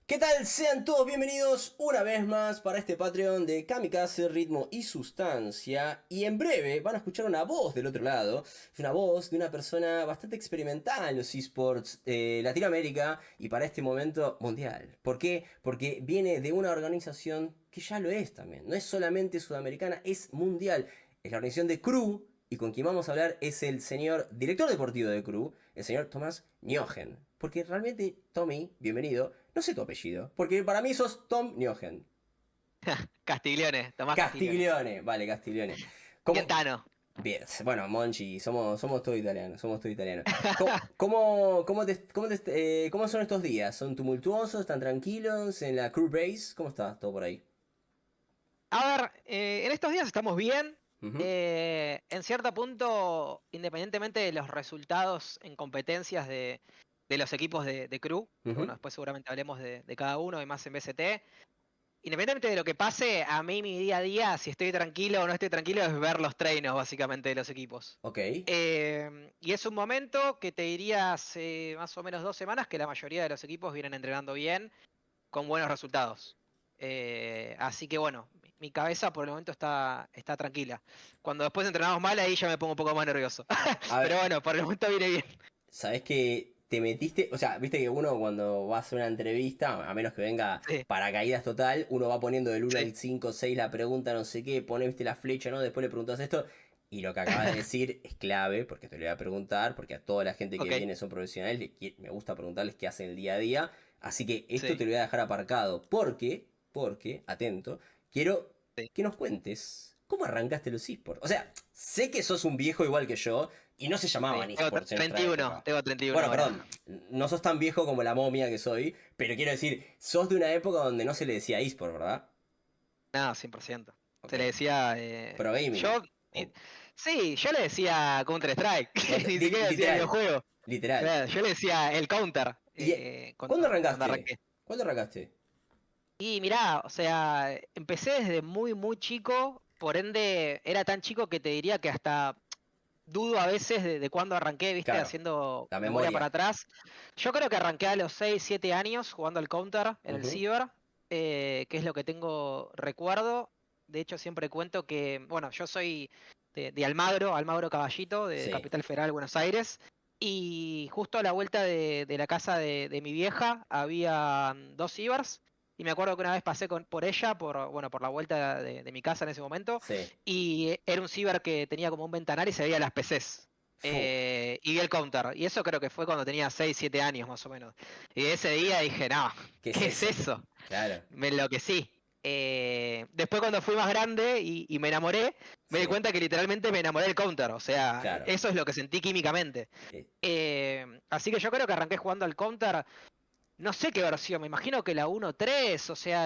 ¿Qué tal? Sean todos bienvenidos una vez más para este Patreon de Kamikaze, Ritmo y Sustancia. Y en breve van a escuchar una voz del otro lado. Es una voz de una persona bastante experimentada en los esports de Latinoamérica y para este momento mundial. ¿Por qué? Porque viene de una organización que ya lo es también. No es solamente sudamericana, es mundial. Es la organización de Crew. Y con quien vamos a hablar es el señor director deportivo de Crew, el señor Tomás Niogen. Porque realmente, Tommy, bienvenido, no sé tu apellido, porque para mí sos Tom Niogen. Castiglione, Tomás Castiglione. Castiglione, vale, Castiglione. Bien ¿Cómo? Tano. Bien, bueno, Monchi, somos todos italianos, somos todos italianos. ¿Cómo son estos días? ¿Son tumultuosos? ¿Están tranquilos en la Crew Base? ¿Cómo está todo por ahí? A ver, en estos días estamos bien. Ujú. En cierto punto, independientemente de los resultados en competencias de los equipos de Crew, que bueno, Ujú. después seguramente hablemos de cada uno y más en BCT. Independientemente de lo que pase, a mí mi día a día, si estoy tranquilo o no estoy tranquilo, es ver los treinos básicamente de los equipos. Ok. Y es un momento que te diría hace más o menos 2 semanas que la mayoría de los equipos vienen entrenando bien con buenos resultados. Así que bueno, mi cabeza por el momento está tranquila. Cuando después entrenamos mal, ahí ya me pongo un poco más nervioso. A Pero ver, bueno, por el momento viene bien. ¿sabés que te metiste? O sea, viste que uno cuando va a hacer una entrevista, a menos que venga Sí, paracaídas total, uno va poniendo del uno sí, al 5 6 la pregunta, no sé qué, pone, viste, la flecha, ¿no? Después le preguntas esto. Y lo que acabas de decir es clave, porque te lo voy a preguntar, porque a toda la gente que ok, viene son profesionales, me gusta preguntarles qué hacen el día a día. Así que esto te sí, lo voy a dejar aparcado, porque, atento, quiero sí. que nos cuentes cómo arrancaste los esports. O sea, sé que sos un viejo igual que yo, y no se llamaban Sí, tengo esports en nuestra 31, época. tengo 31 Bueno, ahora. perdón, no sos tan viejo como la momia que soy, pero quiero decir, sos de una época donde no se le decía eSport, ¿verdad? Nada, 100%. Ok. Se le decía. Pro gaming. Yo. O, Sí, yo le decía Counter-Strike. Ni siquiera decía literal. videojuego. Literal. Claro, yo le decía el Counter ¿Y cuándo cuando arrancaste? arranqué. ¿Cuándo arrancaste? Y mirá, o sea, empecé desde muy, muy chico, por ende era tan chico que te diría que hasta dudo a veces de cuándo arranqué, viste, Claro, haciendo la memoria para memoria. atrás. Yo creo que arranqué a los 6 7 años jugando al Counter en el Ujú. Ciber, que es lo que tengo recuerdo. De hecho, siempre cuento que, bueno, yo soy de Almagro, Almagro Caballito, de Sí. Capital Federal, Buenos Aires. Y justo a la vuelta de la casa de mi vieja había dos cibers. Y me acuerdo que una vez pasé por ella, bueno, por la vuelta de mi casa en ese momento, Sí. y era un ciber que tenía como un ventanal y se veía las PCs. Fu, Y vi el counter. Y eso creo que fue cuando tenía 6 7 años más o menos. Y ese día dije, no, ¿qué es ¿qué es eso? eso? Claro. Me enloquecí. Después cuando fui más grande y me enamoré, me di Sí. cuenta que literalmente me enamoré del counter. O sea, Claro. eso es lo que sentí químicamente. Eh, Así que yo creo que arranqué jugando al counter. No sé qué versión, me imagino que la 1.3, o sea,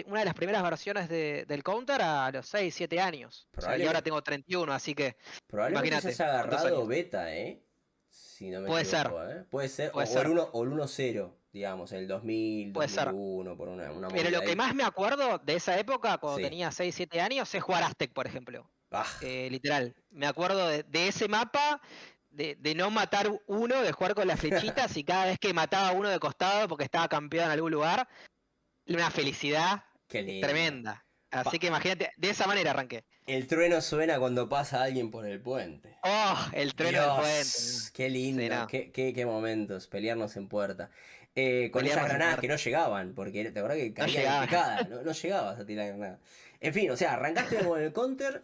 una de las primeras versiones del Counter a los 6 7 años. O sea, y ahora probablemente, tengo 31, así que probablemente ya se imagínate, haya ¿cuántos agarrado años? beta, ¿eh? Si no me Puede ser, equivoco, ¿eh? Puede ser. puede O el ser, uno o el 1.0, digamos, el 2000, puede ser. 2001, por una Pero movida lo que ahí. más me acuerdo de esa época, cuando Sí. tenía 6 7 años, es jugar Aztec, por ejemplo. Ah, Literal. Me acuerdo de ese mapa, de no matar uno, de jugar con las flechitas y cada vez que mataba a uno de costado porque estaba campeón en algún lugar, una felicidad qué lindo. tremenda. Así que Pa- imagínate, de esa manera arranqué. el trueno suena cuando pasa alguien por el puente. Oh, el trueno del puente. Dios, qué Sí, lindo, no. qué momentos, pelearnos en puerta. Con esas Pelearnos en granadas que puerta. no llegaban, porque te acordás que No caían en llegaba. picada, no llegabas a tirar granadas. En fin, o sea, arrancaste con el counter,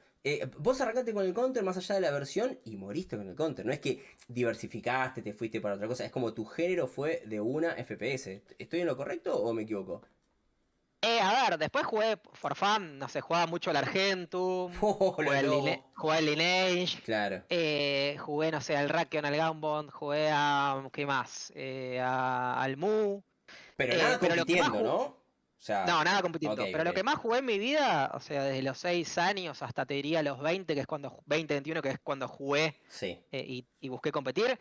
vos arrancaste con el counter más allá de la versión y moriste con el counter. No es que diversificaste, te fuiste para otra cosa, es como tu género fue de una FPS. ¿Estoy en lo correcto o me equivoco? A ver, después jugué for fun, no sé, jugaba mucho al Argentum, ¡Oh, Lolo! jugué al Lineage, Claro. jugué, no sé, al Rakion, al Gambond, jugué a, ¿qué más? Al Mu, Pero nada pero lo que más compitiendo, ¿no? O no, sea, nada ok, compitiendo, pero ok. lo que más jugué en mi vida, o sea, desde los 6 años hasta te diría los 20, que es cuando, 20, 21, que es cuando jugué Sí, y busqué competir,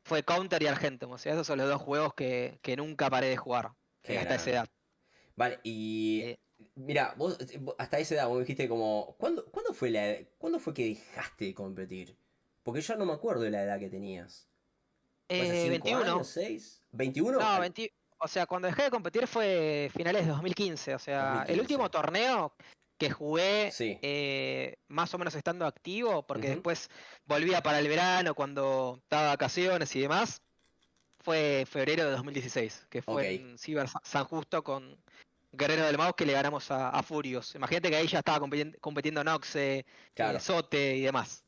fue Counter y Argentum, o sea, esos son los dos juegos que nunca paré de jugar qué hasta esa grande. edad. Vale, y Eh, mira, vos hasta esa edad vos me dijiste como, ¿cuándo fue cuándo fue que dejaste de competir? Porque yo no me acuerdo de la edad que tenías. ¿Fue hace 5 años, 21, 6? ¿21? no, 20, o sea, cuando dejé de competir fue finales de 2015. O sea, el 2015. último torneo que jugué Sí. más o menos estando activo, porque Ujú. después volvía para el verano cuando estaba de vacaciones y demás, fue febrero de 2016, que fue Ok. en Ciber San Justo con Guerrero del Maus que le ganamos a Furious. Imagínate que ahí ya estaba compitiendo Noxe, Claro. Sote y demás.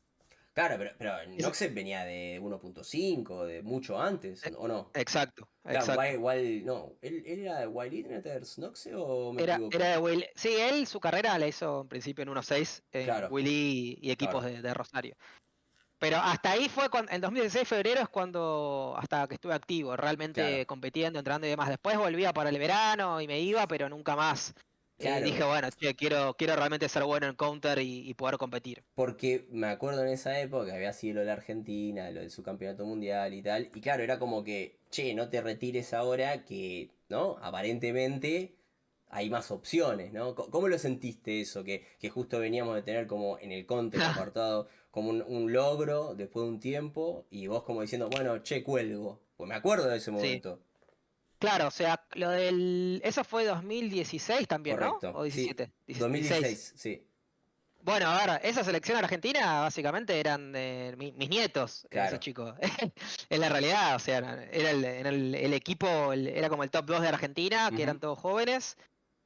Claro, pero Ese- Noxep venía de 1.5, de mucho antes, eh, ¿o no? exacto, Claro, exacto. no, ¿él era de Wild Eaters Noxe o me Era equivoco? de Will. Sí, él su carrera la hizo en principio en 1.6 en Claro, Willy y equipos claro, de Rosario. Pero hasta ahí fue cuando, en 2016, febrero, es cuando, hasta que estuve activo, claro, realmente compitiendo, entrando y demás. Después volvía para el verano y me iba, pero nunca más. Dije, claro. bueno, che, quiero realmente ser bueno en counter y poder competir. Porque me acuerdo en esa época que había sido lo de la Argentina, lo de su campeonato mundial y tal. Y claro, era como que, che, no te retires ahora que, ¿no? Aparentemente hay más opciones, ¿no? ¿Cómo lo sentiste eso? Que justo veníamos de tener como en el counter apartado como un logro después de un tiempo y vos como diciendo, bueno, che, cuelgo. Pues me acuerdo de ese Sí, momento. claro, o sea, lo del. Eso fue 2016 también, ¿no? Correcto. ¿O Sí, 17? 16. 2016, sí. Bueno, a ver, esa selección argentina básicamente eran mis nietos, esos Claro, chicos. Es la realidad, o sea, era el equipo, era como el top 2 de Argentina, que ujú, eran todos jóvenes,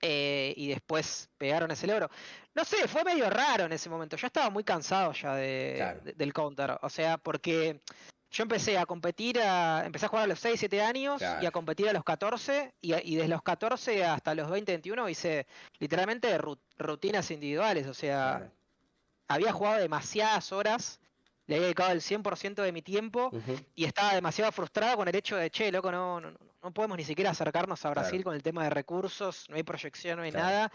y después pegaron ese logro. No sé, fue medio raro en ese momento. Yo estaba muy cansado ya claro, del counter, o sea, porque yo empecé a competir, empecé a jugar a los 6 7 años y a claro, competir a los 14, y desde los 14 hasta los 20 21 hice literalmente rutinas individuales, o sea claro. había jugado demasiadas horas, le había dedicado el 100% de mi tiempo Ujú, y estaba demasiado frustrado con el hecho de, che, loco, no podemos ni siquiera acercarnos a claro, Brasil con el tema de recursos, no hay proyección, no hay claro. nada.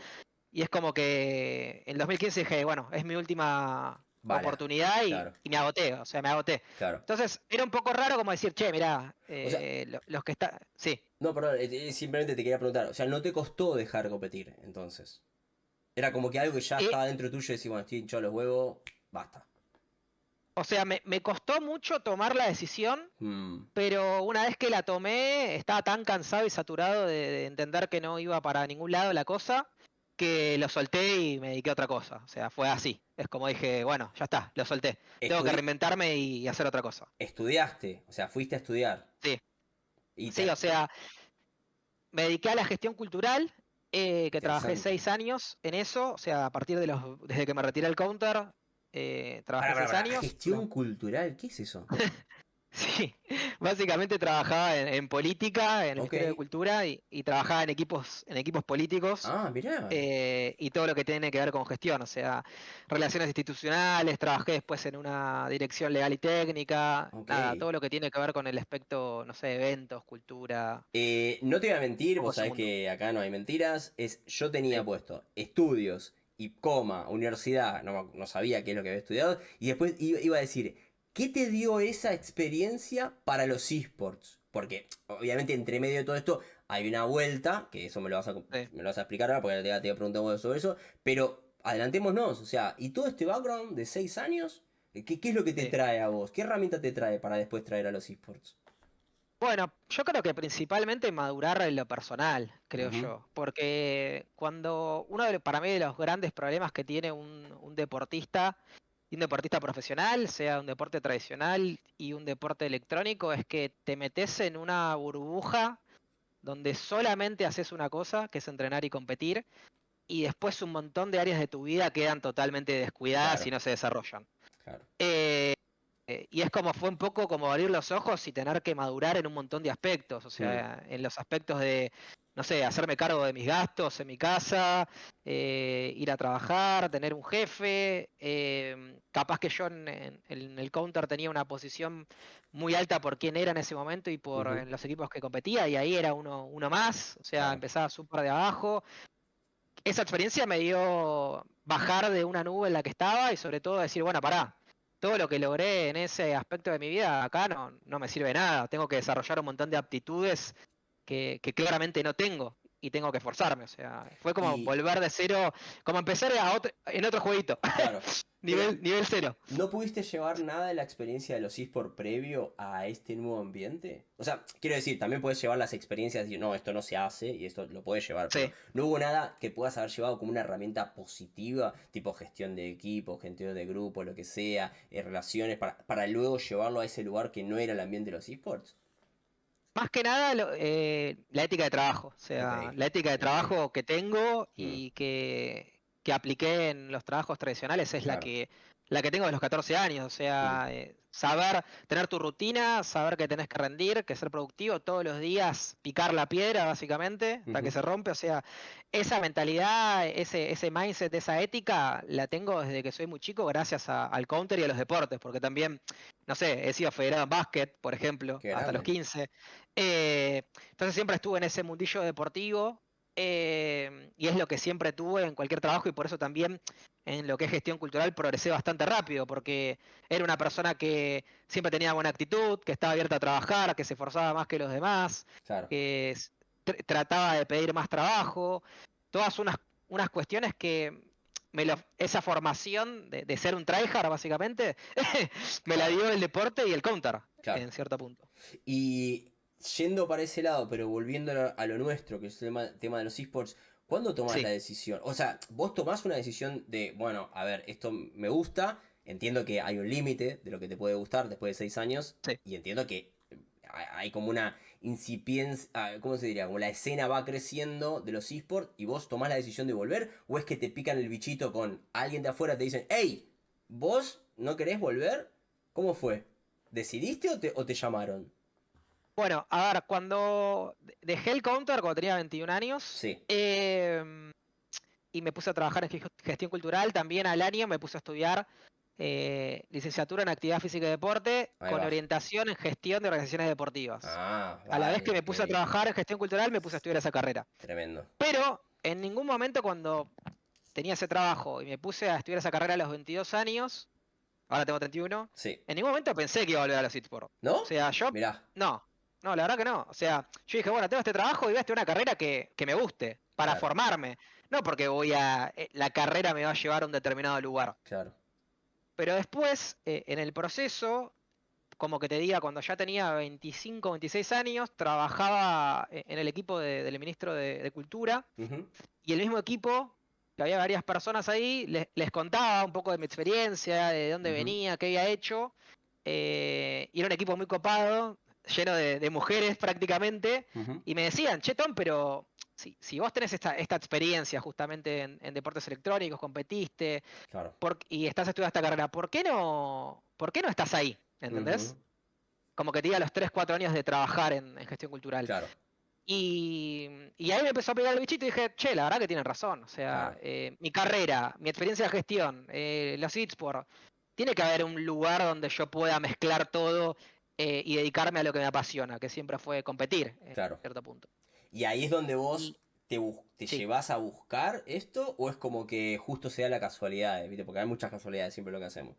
Y es como que en 2015 dije, bueno, es mi última Bala. oportunidad Claro, y me agoté, o sea, me agoté. claro. Entonces era un poco raro como decir, che, mirá, O sea, los que están. Sí. no, perdón, simplemente te quería preguntar. O sea, ¿no te costó dejar de competir entonces? Era como que algo que ya Eh, estaba dentro tuyo y decís, bueno, estoy hinchado los huevos, basta. o sea, me costó mucho tomar la decisión. Mm, Pero una vez que la tomé, estaba tan cansado y saturado de entender que no iba para ningún lado la cosa, que lo solté y me dediqué a otra cosa. O sea, fue así. Es como dije, bueno, ya está, lo solté. Tengo que estudi- reinventarme y hacer otra cosa. estudiaste, o sea, fuiste a estudiar. Sí, Y sí, o sea, me dediqué a la gestión cultural, que trabajé interesante. 6 años en eso. O sea, a partir desde que me retiré del counter, trabajé seis Para, años. gestión cultural, ¿qué es eso? Sí, básicamente trabajaba en política, en el Ok. Ministerio de Cultura y trabajaba en equipos políticos, Ah, mirá. y todo lo que tiene que ver con gestión, o sea, relaciones institucionales, trabajé después en una dirección legal y técnica, Ok. nada, todo lo que tiene que ver con el aspecto, no sé, eventos, cultura, No te voy a mentir, un poco vos ese sabés mundo. que acá no hay mentiras. Yo tenía Sí. puesto estudios y coma, universidad, no sabía qué es lo que había estudiado. Y después iba a decir, ¿qué te dio esa experiencia para los esports? Porque obviamente entre medio de todo esto hay una vuelta, que eso Sí. me lo vas a explicar ahora, porque te voy a preguntar algo sobre eso. Pero adelantémonos, o sea, ¿y todo este background de 6 años? ¿Qué es lo que te Sí. trae a vos? ¿Qué herramienta te trae para después traer a los esports? Bueno, yo creo que principalmente madurar en lo personal, creo Ujú, yo, porque cuando para mí de los grandes problemas que tiene un deportista, y un deportista profesional, sea un deporte tradicional y un deporte electrónico, es que te metes en una burbuja donde solamente haces una cosa, que es entrenar y competir, y después un montón de áreas de tu vida quedan totalmente descuidadas claro, y no se desarrollan. claro. Eh, y es como fue un poco como abrir los ojos y tener que madurar en un montón de aspectos, o Mm, sea, en los aspectos de, no sé, hacerme cargo de mis gastos en mi casa, ir a trabajar, tener un jefe, capaz que yo en el counter tenía una posición muy alta por quién era en ese momento y por ujú, en los equipos que competía, y ahí era uno más, o sea, claro. empezaba súper de abajo. Esa experiencia me dio bajar de una nube en la que estaba y sobre todo decir, bueno, pará, todo lo que logré en ese aspecto de mi vida acá no me sirve de nada, tengo que desarrollar un montón de aptitudes que claramente no tengo y tengo que esforzarme, o sea, fue como Y, volver de cero, como empezar en otro jueguito. claro. Nivel cero. ¿No pudiste llevar nada de la experiencia de los eSports previo a este nuevo ambiente? O sea, quiero decir, también puedes llevar las experiencias y no, esto no se hace y esto lo puedes llevar, pero Sí. ¿no hubo nada que puedas haber llevado como una herramienta positiva, tipo gestión de equipo, gestión de grupo, lo que sea, relaciones, para luego llevarlo a ese lugar que no era el ambiente de los eSports? Más que nada la ética de trabajo, o Ok, sea, la ética de ok. trabajo que tengo Mm, y que apliqué en los trabajos tradicionales es claro. la que tengo de los 14 años, o Mm, sea, saber tener tu rutina, saber que tenés que rendir, que ser productivo todos los días, picar la piedra básicamente hasta que ujú, se rompe, o sea, esa mentalidad, ese mindset, esa ética la tengo desde que soy muy chico gracias al counter y a los deportes, porque también, no sé, he sido federado en básquet, por ejemplo, qué hasta los grande. 15. Entonces siempre estuve en ese mundillo deportivo y es lo que siempre tuve en cualquier trabajo y por eso también en lo que es gestión cultural progresé bastante rápido porque era una persona que siempre tenía buena actitud, que estaba abierta a trabajar, que se esforzaba más que los demás, Claro. que trataba de pedir más trabajo, todas unas cuestiones que esa formación de ser un tryhard básicamente me la Claro. dio el deporte y el counter Claro. en cierto punto. Y yendo para ese lado, pero volviendo a lo nuestro, que es el tema de los esports, ¿cuándo tomás la Sí, decisión? O sea, vos tomás una decisión de, bueno, a ver, esto me gusta, entiendo que hay un límite de lo que te puede gustar después de 6 años, sí. y entiendo que hay como una incipiencia, ¿cómo se diría? Como la escena va creciendo de los esports y vos tomás la decisión de volver, o es que te pican el bichito con alguien de afuera, te dicen, hey, ¿vos no querés volver? ¿Cómo fue? ¿Decidiste o te llamaron? Bueno, a ver, cuando dejé el counter cuando tenía 21 años Sí, y me puse a trabajar en gestión cultural, también al año me puse a estudiar licenciatura en actividad física y deporte ahí con va. orientación en gestión de organizaciones deportivas. Ah, A la vez que vale, me ok. puse a trabajar en gestión cultural, me puse a estudiar esa carrera. Tremendo. Pero en ningún momento cuando tenía ese trabajo y me puse a estudiar esa carrera a los 22 años, ahora tengo 31, Sí. en ningún momento pensé que iba a volver a los eSports. O ¿No? sea, Mirá, no, no, la verdad que no. O sea, yo dije, bueno, tengo este trabajo y voy a estudiar una carrera que me guste, para claro, formarme. No porque la carrera me va a llevar a un determinado lugar. claro. Pero después, en el proceso, como que te diga, cuando ya tenía 25, 26 años, trabajaba en el equipo del ministro de Cultura Ujú, y el mismo equipo, que había varias personas ahí, les contaba un poco de mi experiencia, de dónde ujú, venía, qué había hecho. Y era un equipo muy copado, lleno de mujeres prácticamente. ujú, Y me decían, che, Tom, pero si vos tenés esta experiencia justamente en deportes electrónicos, competiste claro. y estás estudiando esta carrera, ¿por qué no estás ahí? Ujú, ¿Entendés? Como que te diga los 3 4 años de trabajar en gestión cultural. claro, Y ahí me empezó a pegar el bichito y dije, che, la verdad que tienen razón. O sea, claro, mi carrera, mi experiencia de gestión, los eSports, tiene que haber un lugar donde yo pueda mezclar todo y dedicarme a lo que me apasiona, que siempre fue competir, en claro. cierto punto. ¿Y ahí es donde vos Y te sí, llevas a buscar esto o es como que justo se da la casualidad, ¿viste? Porque hay muchas casualidades siempre lo que hacemos.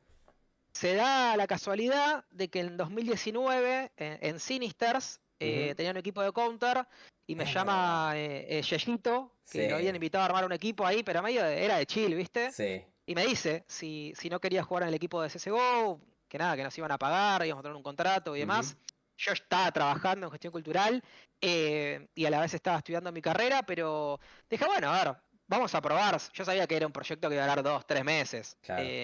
se da la casualidad de que en 2019, en Sinisters, Ujú, tenía un equipo de counter y me es verdad. llama Yeyito, que lo habían Sí, invitado a armar un equipo ahí, pero medio era de chill, ¿viste? sí. Y me dice si no quería jugar en el equipo de CSGO, que nada, que nos iban a pagar, íbamos a tener un contrato y Ujú, demás. Yo estaba trabajando en gestión cultural y a la vez estaba estudiando mi carrera, pero dije, bueno, a ver, vamos a probar. Yo sabía que era un proyecto que iba a durar 2, 3 meses. claro.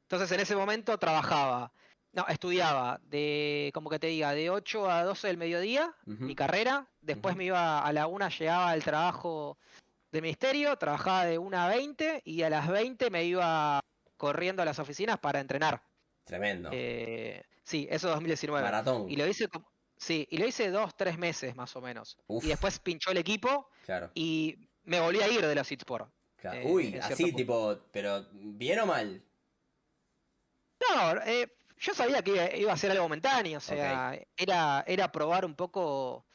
Entonces en ese momento trabajaba, no, estudiaba como que te diga, de 8 a 12 del mediodía, mi Ujú, carrera. Después ujú, me iba a la 1, llegaba al trabajo del ministerio, trabajaba de 1 a 20 y a las 20 me iba corriendo a las oficinas para entrenar. tremendo. Sí, eso 2019. Maratón. Y lo hice sí, y lo hice 2, 3 meses más o menos. Y Uf, después pinchó el equipo claro. y me volví a ir de los eSports, Uy, en cierto así punto. tipo, pero ¿bien o mal? No, yo sabía que iba a ser algo momentáneo, o Ok, sea, era probar un poco,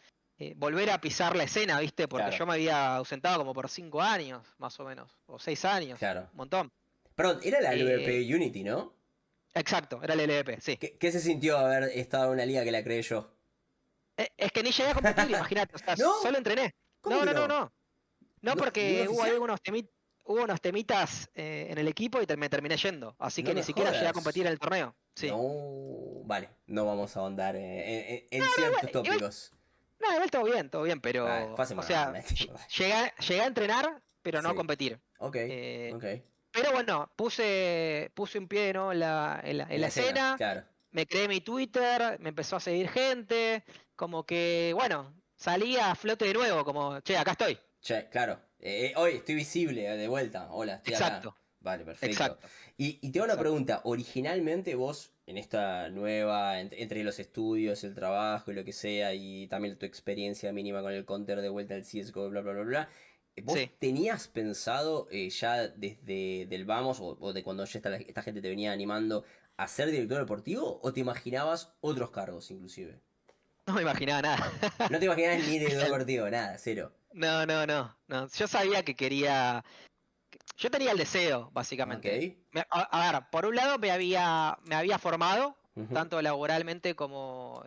volver a pisar la escena, ¿viste? Porque claro, yo me había ausentado como por 5 años, más o menos, o 6 años, claro. un montón. Perdón, era la Eh, LVP Unity, ¿no? exacto, era el LVP, sí. ¿Qué se sintió haber estado en una liga que la creé yo? Es que ni llegué a competir, imagínate, o sea, ¿No? solo entrené. ¿Cómo No, que no, no, no? no. No ¿No? ¿Ni un porque hubo oficial? algunos temitas. hubo unos temitas en el equipo y me terminé yendo. Así No que ni me siquiera llegué a jodas. competir en el torneo. Sí. No, vale, no vamos a ahondar en Igual, ciertos tópicos. no, igual todo bien, Ah, fue pero, hace o una sea, banda, tipo, dale. llegué a entrenar, pero no a Sí, competir. ok, Eh, ok. pero bueno, puse un pie, ¿no? En En la la escena, escena, claro. me creé mi Twitter, me empezó a seguir gente, como que, bueno, salí a flote de nuevo, como, che, acá estoy. Che, claro. Hoy estoy visible, de vuelta. Hola, estoy acá. Exacto, Vale, perfecto. exacto, Y te hago una exacto. pregunta. Originalmente vos, en esta nueva, entre los estudios, el trabajo y lo que sea, y también tu experiencia mínima con el counter de vuelta al CSGO, bla, bla, bla, bla, ¿vos Sí. tenías pensado ya desde del vamos, o de cuando ya esta gente te venía animando, a ser director deportivo? ¿O te imaginabas otros cargos, inclusive? No me imaginaba nada. No te imaginabas ni director deportivo, nada, cero. No, no, no, no. Yo sabía que quería. Yo tenía el deseo, Ok. básicamente. A ver, por un lado me había formado, Ujú. tanto laboralmente como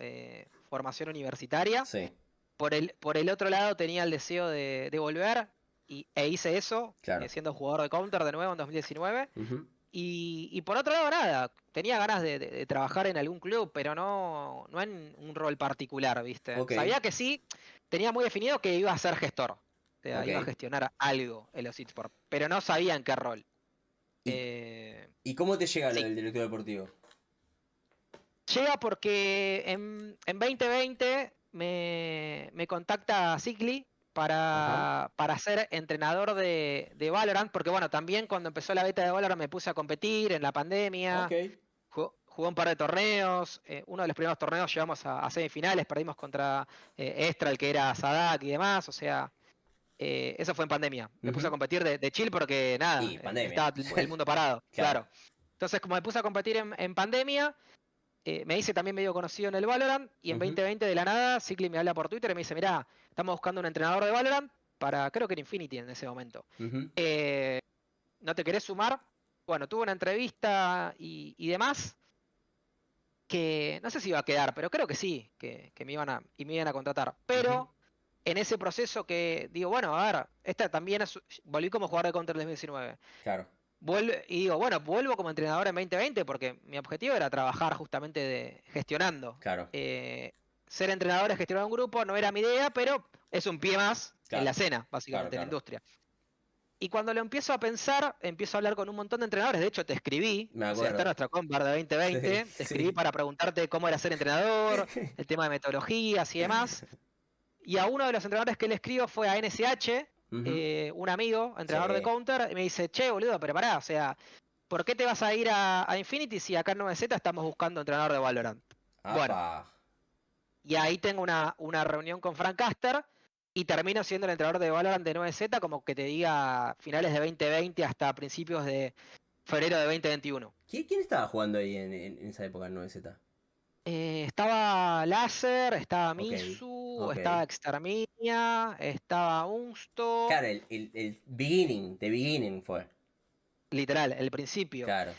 formación universitaria. Sí, Por el otro lado tenía el deseo de volver e hice eso, claro. siendo jugador de Counter de nuevo en 2019. Ujú. Y por otro lado, nada, tenía ganas de trabajar en algún club, pero no en un rol particular, ¿viste? Ok, Sabía que sí, tenía muy definido que iba a ser gestor, o sea, iba a ok. gestionar algo en los eSports, pero no sabía en qué rol. ¿Y, Eh, y cómo te llega lo sí, del director deportivo? llega porque en 2020 me contacta Cicli Ajá. para ser entrenador de Valorant, porque bueno, también cuando empezó la beta de Valorant me puse a competir en la Ok. pandemia. Jugó un par de torneos. Uno de los primeros torneos llegamos a semifinales, perdimos contra Estral, que era Sadak y demás. O sea, eso fue en pandemia. Me puse a Ujú. competir de chill porque nada, Y pandemia. estaba el mundo parado, Claro. claro. Entonces, como me puse a competir en pandemia, me hice también medio conocido en el Valorant. Y en Ujú. 2020 de la nada, Cicli me habla por Twitter y me dice: Mirá, estamos buscando un entrenador de Valorant para, creo que era Infinity en ese momento. Ujú. Eh, ¿No te querés sumar? Bueno, tuve una entrevista y demás que no sé si iba a quedar, pero creo que sí, que me iban a contratar. Ujú. Pero en ese proceso que digo, bueno, a ver, esta también volví como jugador de Counter 2019. Claro. Y digo, bueno, vuelvo como entrenador en 2020 porque mi objetivo era trabajar justamente gestionando. Claro. Eh, Ser entrenador y gestionar un grupo no era mi idea, pero es un pie más en la Claro. escena, Claro, básicamente, en la claro. industria. Y cuando lo empiezo a pensar, empiezo a hablar con un montón de entrenadores. De hecho, te escribí, Me o sea, está acuerdo. nuestra compar de Sí, 2020. Te escribí sí. para preguntarte cómo era ser entrenador, el tema de metodologías y demás. Y a uno de los entrenadores que le escribo fue a NSH, Ujú. un amigo, entrenador de Sí. Counter, y me dice: Che, boludo, pero pará, o sea, ¿por qué te vas a ir a Infinity si acá en 9Z estamos buscando entrenador de Valorant? Bueno, Apa. y ahí tengo una reunión con Frank Caster y termino siendo el entrenador de Valorant de 9Z, como que te diga finales de 2020 hasta principios de febrero de 2021. ¿Quién estaba jugando ahí en esa época en 9Z? Estaba Láser, estaba Ok. Misu, Ok. estaba Exterminia, estaba Unsto, Claro, el beginning, the beginning fue. literal, el principio. Claro.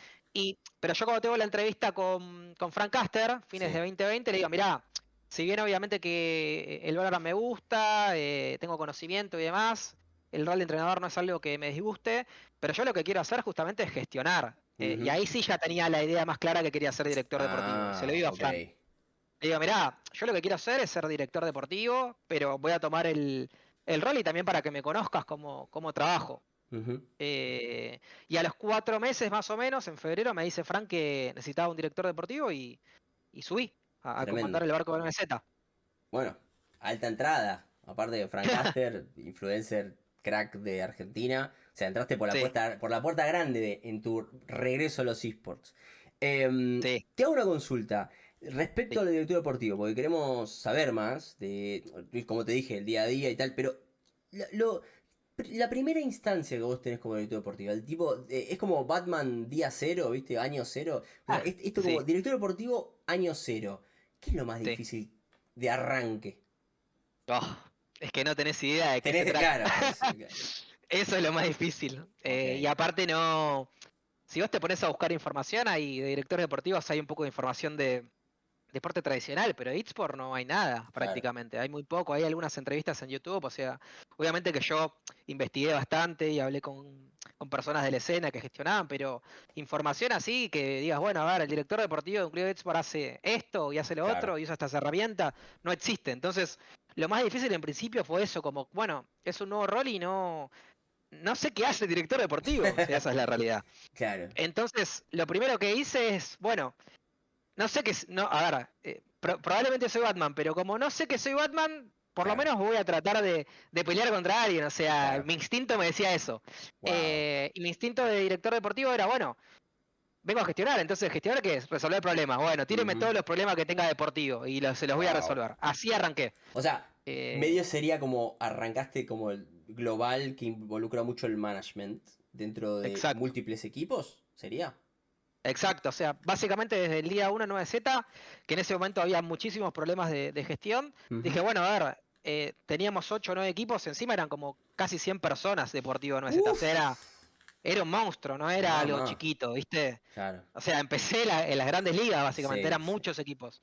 Pero yo cuando tengo la entrevista con Frank Caster, fines de Sí. 2020, le digo: mirá, si bien obviamente que el Valorant me gusta, tengo conocimiento y demás, el rol de entrenador no es algo que me disguste, pero yo lo que quiero hacer justamente es gestionar. Y Ujú. ahí sí ya tenía la idea más clara que quería ser director deportivo. Y se lo Ah, digo a ok. Frank. Le digo: mirá, yo lo que quiero hacer es ser director deportivo, pero voy a tomar el rol y también para que me conozcas cómo trabajo. Ujú. Y a los 4 meses más o menos, en febrero, me dice Frank que necesitaba un director deportivo y subí a comandar Tremendo. el barco de MZ. Bueno, alta entrada. Aparte de Frank Caster, influencer crack de Argentina. O sea, entraste Sí, por la puerta grande en tu regreso a los esports. sí, Te hago una consulta. Respecto sí. al director deportivo, porque queremos saber más como te dije, el día a día y tal, pero la, lo- la primera instancia que vos tenés como director deportivo, el tipo, es como Batman día cero, ¿viste? Año cero. O sea, Ah, esto como sí, director deportivo año cero. ¿Qué es lo más sí. difícil de arranque? Oh, es que no tenés idea de qué se trata. Claro, Eso es lo más difícil. ok, Y aparte no. Si vos te pones a buscar información, hay de directores deportivos hay un poco de información deporte tradicional, pero eSport no hay nada Claro, prácticamente, hay muy poco, hay algunas entrevistas en YouTube, o sea, obviamente que yo investigué bastante y hablé con personas de la escena que gestionaban, pero información así que digas, bueno, a ver, el director deportivo de un club de eSport hace esto y hace lo claro. otro y usa estas herramientas, no existe. Entonces, lo más difícil en principio fue eso, como, bueno, es un nuevo rol y no sé qué hace el director deportivo, o sea, esa es la realidad. Claro, Entonces, lo primero que hice es, bueno, no sé qué es. No, a ver, probablemente soy Batman, pero como no sé que soy Batman, por lo claro, menos voy a tratar de pelear contra alguien. O sea, claro. mi instinto me decía eso. Wow. Y mi instinto de director deportivo era, bueno, vengo a gestionar. Entonces, ¿gestionar qué es? Resolver problemas. Bueno, tíreme todos los problemas que tenga deportivo y se los voy a Wow. resolver. Así arranqué. O sea, Eh, medio sería como arrancaste como el global que involucra mucho el management dentro de exacto. múltiples equipos, ¿sería? Exacto, o sea, básicamente desde el día 1 9Z, que en ese momento había muchísimos problemas de gestión, dije, Ujú. bueno, a ver, teníamos 8 o 9 equipos, encima eran como casi 100 personas Deportivo 9Z, o sea, Uf. era un monstruo, no era algo Mamá. chiquito, ¿viste? Claro. O sea, empecé en las grandes ligas, básicamente, Sí, eran sí. muchos equipos.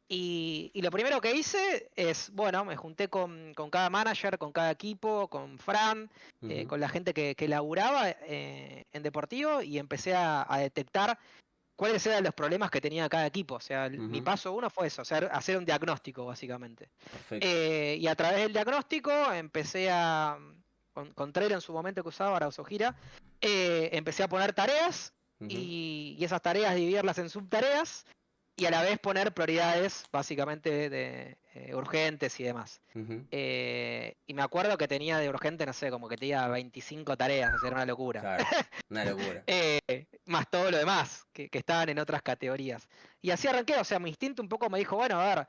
Y lo primero que hice es, bueno, me junté con cada manager, con cada equipo, con Fran, Ujú. con la gente que laburaba en Deportivo y empecé a detectar cuáles eran los problemas que tenía cada equipo. O sea, mi Ujú. paso uno fue eso, hacer un diagnóstico, básicamente. Perfecto. Y a través del diagnóstico empecé con Trello en su momento que usaba, ahora uso Gira, empecé a poner tareas Ujú. y esas tareas dividirlas en subtareas y a la vez poner prioridades, básicamente, urgentes y demás. Ujú. Y me acuerdo que tenía de urgente, no sé, como que tenía 25 tareas, o sea, era una locura. Claro. Una locura. Más todo lo demás, que estaban en otras categorías. Y así arranqué, o sea, mi instinto un poco me dijo, bueno, a ver,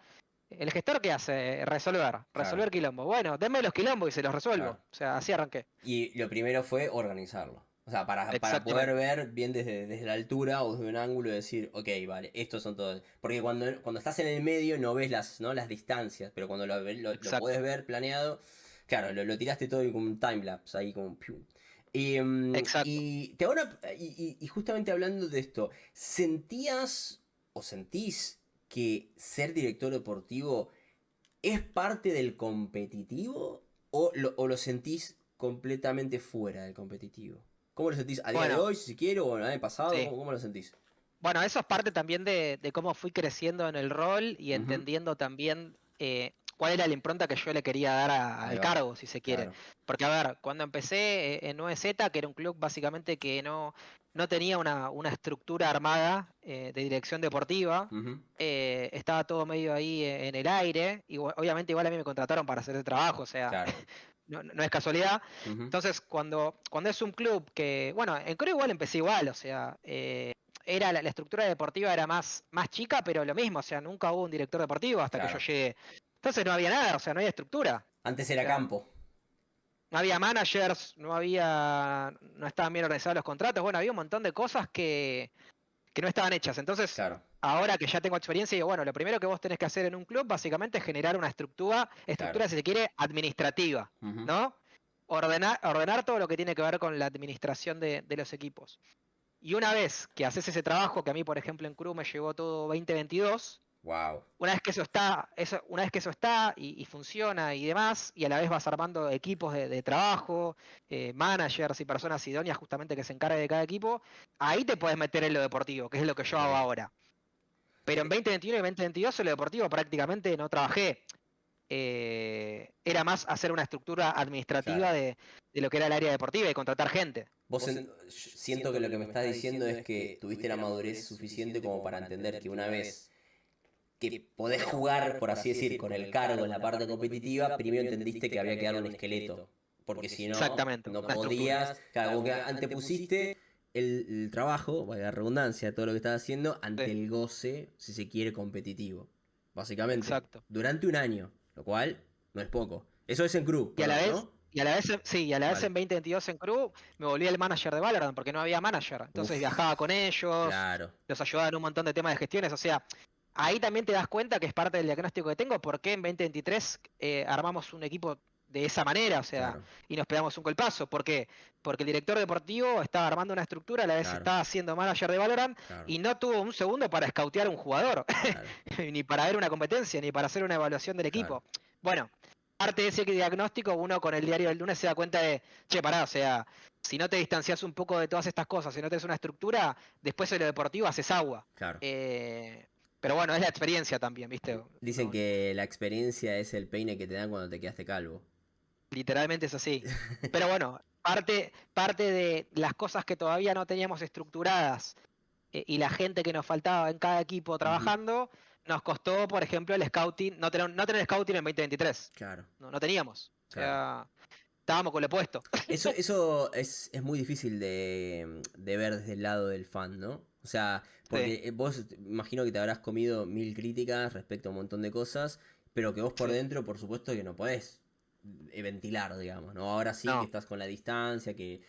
¿el gestor qué hace? Claro. Resolver quilombo. Bueno, denme los quilombos y se los resuelvo. Claro. O sea, así arranqué. Y lo primero fue organizarlo. O sea, para poder Exactamente, ver bien desde la altura o desde un ángulo y decir, ok, vale, estos son todos. Porque cuando estás en el medio no ves las distancias, pero cuando lo puedes exacto, ver planeado, claro, lo tiraste todo como un timelapse, ahí como... piu. Y, exacto. y, y justamente hablando de esto, ¿sentías o sentís que ser director deportivo es parte del competitivo o lo sentís completamente fuera del competitivo? ¿Cómo lo sentís a día de Bueno, hoy, si quiero, o en el año pasado? sí. ¿Cómo lo sentís? Bueno, eso es parte también de cómo fui creciendo en el rol y Ujú. entendiendo también cuál era la impronta que yo le quería dar Ahí al va, cargo, si se quiere. claro, Porque, a ver, cuando empecé en 9Z, que era un club básicamente que no tenía una estructura armada de dirección deportiva, ujú, estaba todo medio ahí en el aire, y obviamente igual a mí me contrataron para hacer el trabajo, o sea, claro, no es casualidad. ujú, Entonces, cuando es un club que, bueno, en Creo igual empecé igual, o sea, era la estructura deportiva era más chica, pero lo mismo, o sea, nunca hubo un director deportivo hasta que yo claro. llegué. Entonces no había nada, o sea, no había estructura. Antes O era sea, campo, no había managers, no estaban bien organizados los contratos, bueno, había un montón de cosas que no estaban hechas. Entonces, claro, ahora que ya tengo experiencia, digo, bueno, lo primero que vos tenés que hacer en un club básicamente es generar una claro. estructura si se quiere, administrativa, Ujú. ¿no? Ordenar todo lo que tiene que ver con la administración de los equipos. Y una vez que haces ese trabajo, que a mí, por ejemplo, en Crew me llevó todo 2022, Wow, una vez que una vez que eso está y funciona y demás, y a la vez vas armando equipos de trabajo, managers y personas idóneas justamente que se encarguen de cada equipo, ahí te puedes meter en lo deportivo, que es lo que yo ok. hago ahora. Pero en Te- 2021 y 2022 en lo deportivo prácticamente no trabajé. Era más hacer una estructura administrativa claro. de lo que era el área deportiva y contratar gente. Yo siento que lo que me estás diciendo es que tuviste la madurez suficiente como para entender que una vez que podés jugar, por así decir, con el cargo en la parte competitiva, primero entendiste que había que darle un esqueleto. Porque si no, Exactamente, no una estructura. podías. Claro, como que antepusiste el trabajo, valga la redundancia, todo lo que estás haciendo, ante Sí, el goce, si se quiere, competitivo. Básicamente, exacto. durante un año, lo cual no es poco. Eso es en Crew, Y a la perdón, vez, ¿no? sí, y a la vez Vale. en 2022 en Crew me volví el manager de Valorant porque no había manager. Entonces Uf, viajaba con ellos, claro, los ayudaba en un montón de temas de gestiones. O sea, ahí también te das cuenta que es parte del diagnóstico que tengo, porque en 2023 armamos un equipo de esa manera, o sea, Claro, y nos pegamos un golpazo. ¿Por qué? Porque el director deportivo estaba armando una estructura, a la vez claro, estaba siendo manager de Valorant claro, y no tuvo un segundo para escautear a un jugador, claro, ni para ver una competencia, ni para hacer una evaluación del claro, equipo. Bueno, parte de ese diagnóstico, uno con el diario del lunes se da cuenta de, che, pará, o sea, si no te distancias un poco de todas estas cosas, si no tienes una estructura, después en lo deportivo haces agua. claro. Eh, pero bueno, es la experiencia también, ¿viste? Dicen que la experiencia es el peine que te dan cuando te quedaste calvo. Literalmente es así. Pero bueno, parte de las cosas que todavía no teníamos estructuradas y la gente que nos faltaba en cada equipo Ujú, trabajando, nos costó, por ejemplo, el scouting, no tener scouting en 2023. claro, No teníamos. O claro. sea, estábamos con lo opuesto. Eso es muy difícil de ver desde el lado del fan, ¿no? O sea, Sí, porque vos imagino que te habrás comido mil críticas respecto a un montón de cosas, pero que vos por sí. dentro, por supuesto, que no podés ventilar, digamos, ¿no? Ahora sí que No, estás con la distancia, que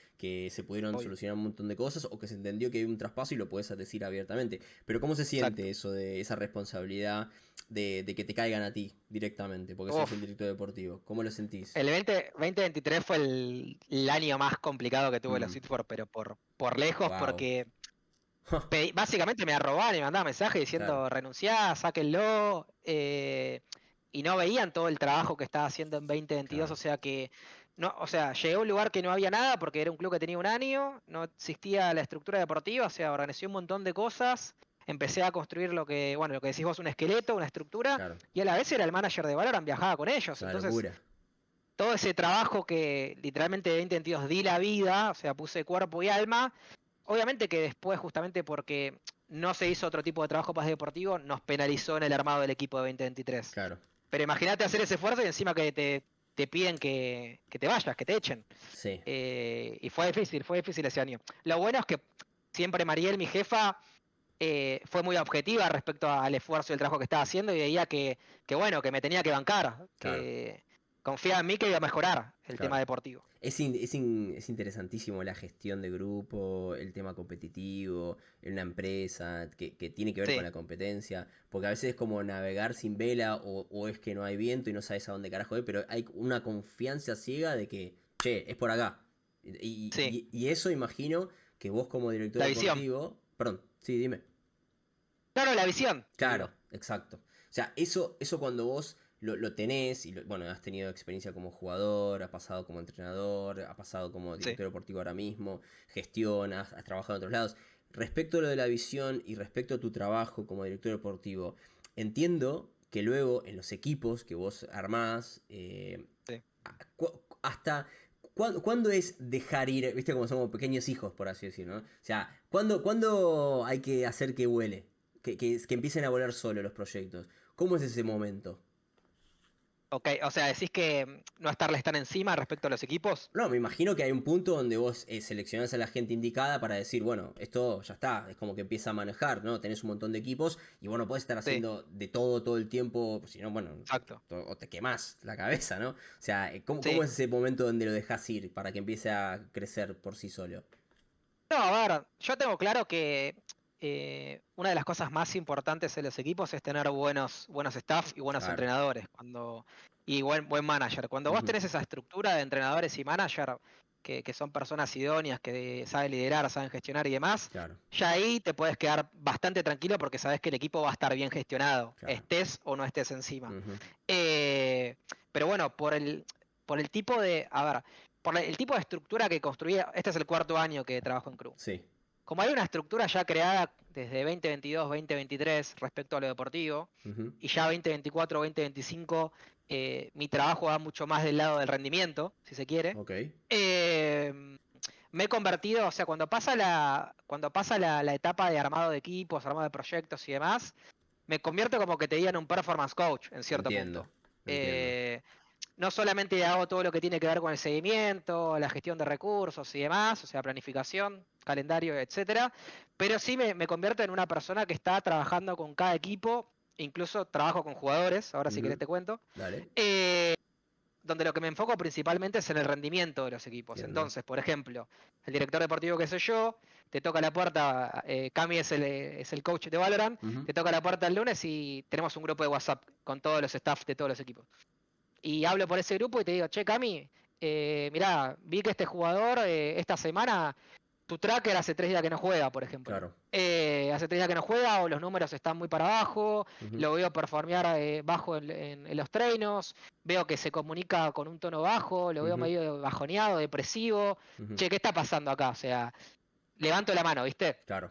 se pudieron obvio. solucionar un montón de cosas, o que se entendió que hay un traspaso y lo puedes decir abiertamente. Pero ¿cómo se siente Exacto. eso de esa responsabilidad de que te caigan a ti directamente, porque sos el Uf, director deportivo? ¿Cómo lo sentís? el 2023 fue el año más complicado que tuve los Mm, Seed pero por lejos, wow. porque básicamente me arrobaban y me mandaban mensajes Claro, diciendo renunciá, sáquenlo, y no veían todo el trabajo que estaba haciendo en 2022, claro, o sea que, no, o sea, llegué a un lugar que no había nada porque era un club que tenía un año, no existía la estructura deportiva, o sea, organizé un montón de cosas, empecé a construir lo que decís vos, un esqueleto, una estructura, claro. y a la vez era el manager de Valorant, viajaba con Es ellos, una entonces locura. todo ese trabajo que literalmente de 2022 di la vida, o sea, puse cuerpo y alma. Obviamente que después, justamente porque no se hizo otro tipo de trabajo más deportivo, nos penalizó en el armado del equipo de 2023. Claro, Pero imagínate hacer ese esfuerzo y encima que te piden que te vayas, que te echen. sí, Y fue difícil ese año. Lo bueno es que siempre Mariel, mi jefa, fue muy objetiva respecto al esfuerzo y el trabajo que estaba haciendo y veía que bueno, que me tenía que bancar, claro, que confiaba en mí que iba a mejorar el tema claro. deportivo. Es interesantísimo la gestión de grupo, el tema competitivo, en una empresa, que tiene que ver con Sí, la competencia, porque a veces es como navegar sin vela o es que no hay viento y no sabes a dónde carajo ir, pero hay una confianza ciega de que, che, es por acá. sí, Y eso imagino que vos como director la visión. deportivo, perdón, sí, dime. Claro, la visión, te Claro, digo. exacto. O sea, eso cuando vos lo tenés, y bueno, has tenido experiencia como jugador, has pasado como entrenador, has pasado como Sí, director deportivo ahora mismo, gestionas, has trabajado en otros lados. Respecto a lo de la visión y respecto a tu trabajo como director deportivo, entiendo que luego en los equipos que vos armás, sí. hasta ¿cuándo es dejar ir? Viste como somos pequeños hijos, por así decirlo, ¿no? O sea, ¿cuándo hay que hacer que vuele? Que empiecen a volar solo los proyectos. ¿Cómo es ese momento? Ok, o sea, decís que no estarles tan encima respecto a los equipos. No, me imagino que hay un punto donde vos seleccionás a la gente indicada para decir, bueno, esto ya está, es como que empieza a manejar, ¿no? Tenés un montón de equipos y bueno, podés estar Sí, haciendo de todo el tiempo, si no, bueno, exacto. o te quemás la cabeza, ¿no? O sea, ¿cómo Sí. es ese momento donde lo dejás ir para que empiece a crecer por sí solo? No, a ver, yo tengo claro que una de las cosas más importantes en los equipos es tener buenos staff y buenos Claro. entrenadores y buen manager. Cuando vos Ujú, tenés esa estructura de entrenadores y manager, que son personas idóneas, que saben liderar, saben gestionar y demás, claro, ya ahí te puedes quedar bastante tranquilo porque sabes que el equipo va a estar bien gestionado, claro. estés o no estés encima. Ujú, Eh, pero bueno, por el tipo a ver, el tipo de estructura que construía, este es el cuarto año que trabajo en Crew. sí. Como hay una estructura ya creada desde 2022, 2023 respecto a lo deportivo, Ujú, y ya 2024, 2025, mi trabajo va mucho más del lado del rendimiento, si se quiere. ok. eh, Me he convertido, o sea, cuando pasa la etapa de armado de equipos, armado de proyectos y demás, me convierto como que te digan un performance coach en cierto Entiendo, punto. entiendo. Eh, no solamente hago todo lo que tiene que ver con el seguimiento, la gestión de recursos y demás, o sea, planificación, calendario, etcétera, pero sí me convierto en una persona que está trabajando con cada equipo, incluso trabajo con jugadores, ahora si querés Ujú, te cuento, dale, donde lo que me enfoco principalmente es en el rendimiento de los equipos. entiendo. Entonces, por ejemplo, el director deportivo que soy yo, te toca la puerta, Cami es el coach de Valorant, Ujú, te toca la puerta el lunes y tenemos un grupo de WhatsApp con todos los staff de todos los equipos. y hablo por ese grupo y te digo, che, Cami, mirá, vi que este jugador esta semana, tu tracker hace 3 días que no juega, por ejemplo. Claro. Hace 3 días que no juega o los números están muy para abajo, Ujú, lo veo performear bajo en los treinos, veo que se comunica con un tono bajo, lo veo ujú, medio bajoneado, depresivo. ujú. Che, ¿qué está pasando acá? O sea, levanto la mano, ¿viste? Claro.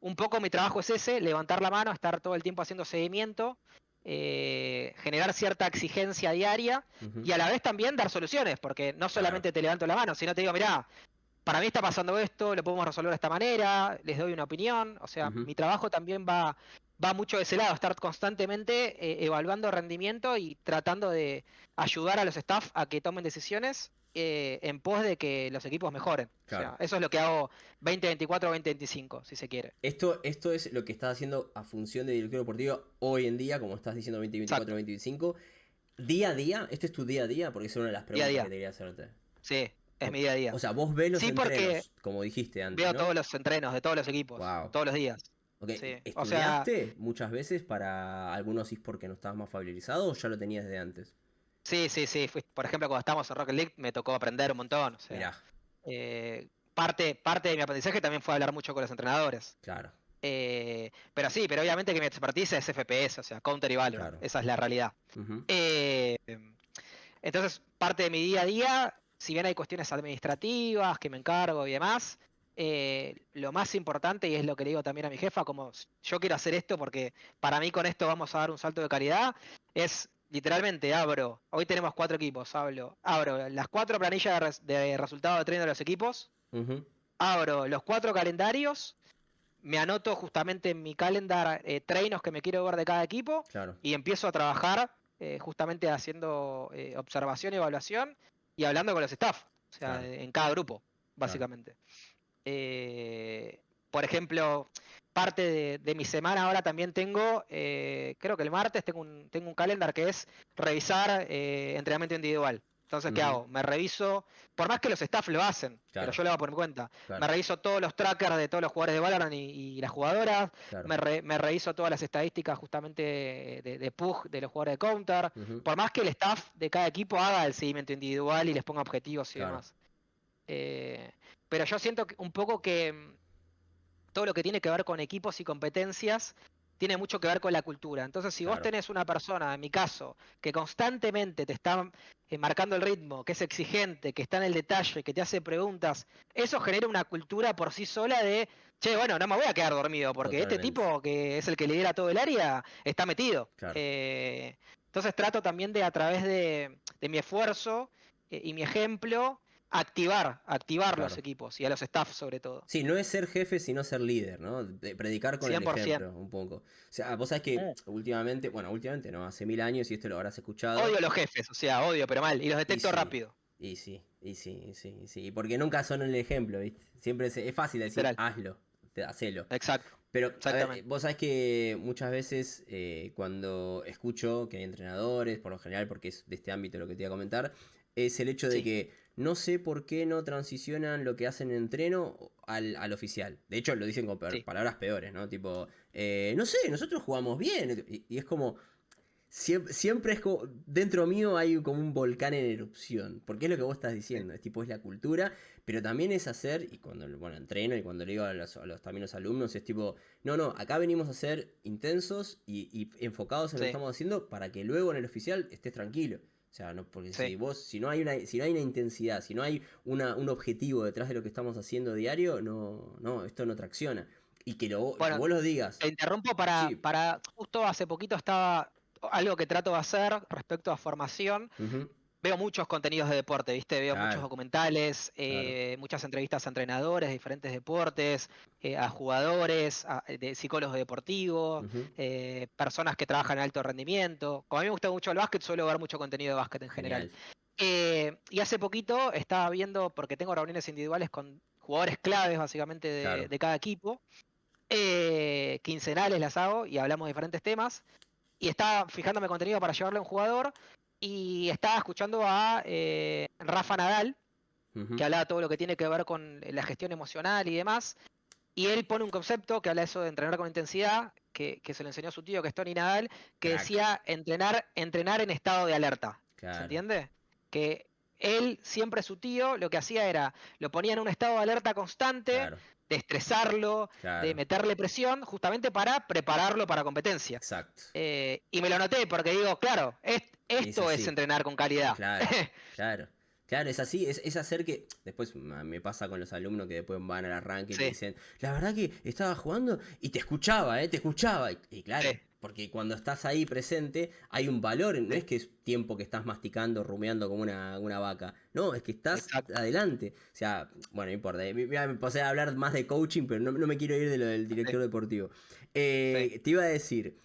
Un poco mi trabajo es ese, levantar la mano, estar todo el tiempo haciendo seguimiento, generar cierta exigencia diaria Ujú, y a la vez también dar soluciones, porque no claro. solamente te levanto la mano, sino te digo, mirá, para mí está pasando esto, lo podemos resolver de esta manera, les doy una opinión, o sea, Ujú, mi trabajo también va mucho de ese lado, estar constantemente evaluando rendimiento y tratando de ayudar a los staff a que tomen decisiones en pos de que los equipos mejoren. O claro. sea, eso es lo que hago 2024-2025, si se quiere. Esto es lo que estás haciendo a función de director deportivo hoy en día, como estás diciendo Exacto, 2024-2025. Día a día, ¿este es tu día a día? Porque es una de las día a preguntas que día. te quería hacerte. Sí, es O, mi día a o día. sea, vos ves los Sí, porque entrenos, como dijiste antes, veo ¿no? todos los entrenos de todos los equipos, Wow. todos los días. Ok, Sí, o sea, ¿estudiaste muchas veces para algunos esports que no estabas más familiarizado o ya lo tenías desde antes? sí, sí, sí. Por ejemplo, cuando estábamos en Rocket League me tocó aprender un montón. O sea, Mirá, parte de mi aprendizaje también fue hablar mucho con los entrenadores. claro, Pero sí, pero obviamente que mi expertise es FPS, o sea, Counter y Valorant. claro. Esa es la realidad. Ujú, Eh, entonces, parte de mi día a día, si bien hay cuestiones administrativas que me encargo y demás, lo más importante, y es lo que le digo también a mi jefa, como yo quiero hacer esto porque para mí con esto vamos a dar un salto de calidad, es literalmente hoy tenemos 4 equipos, abro las 4 planillas de resultado de tren de los equipos, ujú, abro los 4 calendarios, me anoto justamente en mi calendar treinos que me quiero ver de cada equipo claro, y empiezo a trabajar justamente haciendo observación y evaluación y hablando con los staff, o sea, claro, en cada grupo, claro. básicamente. Eh, por ejemplo, parte de mi semana ahora también tengo, creo que el martes tengo un calendar que es revisar entrenamiento individual. Entonces, ¿qué Ujú, hago? Me reviso, por más que los staff lo hacen, pero claro, yo lo hago por mi cuenta. Me claro, reviso todos los trackers de todos los jugadores de Valorant y las jugadoras. claro. Me reviso todas las estadísticas justamente de PUG de los jugadores de Counter. Ujú, Por más que el staff de cada equipo haga el seguimiento individual y les ponga objetivos y claro, demás. Eh, pero yo siento un poco que todo lo que tiene que ver con equipos y competencias tiene mucho que ver con la cultura. Entonces, si vos claro, tenés una persona, en mi caso, que constantemente te está marcando el ritmo, que es exigente, que está en el detalle, que te hace preguntas, eso genera una cultura por sí sola de, che, bueno, no me voy a quedar dormido, porque este totalmente, tipo que es el que lidera todo el área está metido. claro. Entonces trato también de, a través de mi esfuerzo y mi ejemplo, activar los Claro. equipos y a los staff sobre todo. Sí, no es ser jefe, sino ser líder, ¿no? Predicar con el 100%. ejemplo, un poco. O sea, vos sabés que últimamente, bueno, últimamente no, hace 1000 años, y esto lo habrás escuchado, Odio los jefes, o sea, odio, pero mal. Y los y detecto sí, rápido. y sí, y sí, y sí, y sí. Porque nunca son el ejemplo, ¿viste? Siempre es fácil decir, Literal. hazlo, hacelo. Exacto. Pero, a ver, Exactamente. vos sabés que muchas veces cuando escucho que hay entrenadores, por lo general, porque es de este ámbito lo que te iba a comentar, es el hecho de Sí. que no sé por qué no transicionan lo que hacen en entreno al oficial. De hecho, lo dicen con Sí. palabras peores, ¿no? Tipo, no sé, nosotros jugamos bien. Y es como, siempre es como, dentro mío hay como un volcán en erupción, porque es lo que vos estás Sí. diciendo, es tipo, es la cultura, pero también es hacer, y cuando, bueno, entreno y cuando le digo también los alumnos, es tipo, no, no, acá venimos a ser intensos y enfocados en lo que Sí. estamos haciendo para que luego en el oficial estés tranquilo. O sea, no, porque Sí. si no hay si no hay una intensidad, si no hay un objetivo detrás de lo que estamos haciendo diario, no, no, esto no tracciona. Y que Bueno, vos lo digas. te interrumpo Sí. justo hace poquito estaba algo que trato de hacer respecto a formación. Ujú, Veo muchos contenidos de deporte, ¿viste? Veo muchos claro, documentales, claro. muchas entrevistas a entrenadores de diferentes deportes, a jugadores, de psicólogos deportivos, Ujú, personas que trabajan en alto rendimiento. Como a mí me gusta mucho el básquet, suelo ver mucho contenido de básquet en general. genial. Y hace poquito estaba viendo, porque tengo reuniones individuales con jugadores claves, básicamente, de, Claro. de cada equipo. Quincenales las hago y hablamos de diferentes temas y estaba fijándome contenido para llevarle a un jugador y estaba escuchando a Rafa Nadal, que Ujú, hablaba todo lo que tiene que ver con la gestión emocional y demás, y él pone un concepto que habla de eso de entrenar con intensidad, que se lo enseñó su tío, que es Tony Nadal, que Crack. decía entrenar en estado de alerta. ¿Se Claro, entiende? Que él, siempre su tío, lo que hacía era, lo ponía en un estado de alerta constante, claro, de estresarlo, de claro. meterle presión, justamente para prepararlo para competencia. Exacto. Y me lo noté porque digo, claro, Es esto es así. entrenar con calidad. Claro, claro. Claro, es así, es hacer que. Después me pasa con los alumnos que después van al arranque y te Sí, dicen, la verdad que estaba jugando y te escuchaba, ¿eh? Te escuchaba. Y claro, sí, porque cuando estás ahí presente hay un valor, no sí, es que es tiempo que estás masticando, rumeando como una vaca. No, es que estás exacto. adelante. O sea, bueno, no importa. Me pasé a hablar más de coaching, pero no me quiero ir de lo del Sí, director deportivo. sí, Te iba a decir.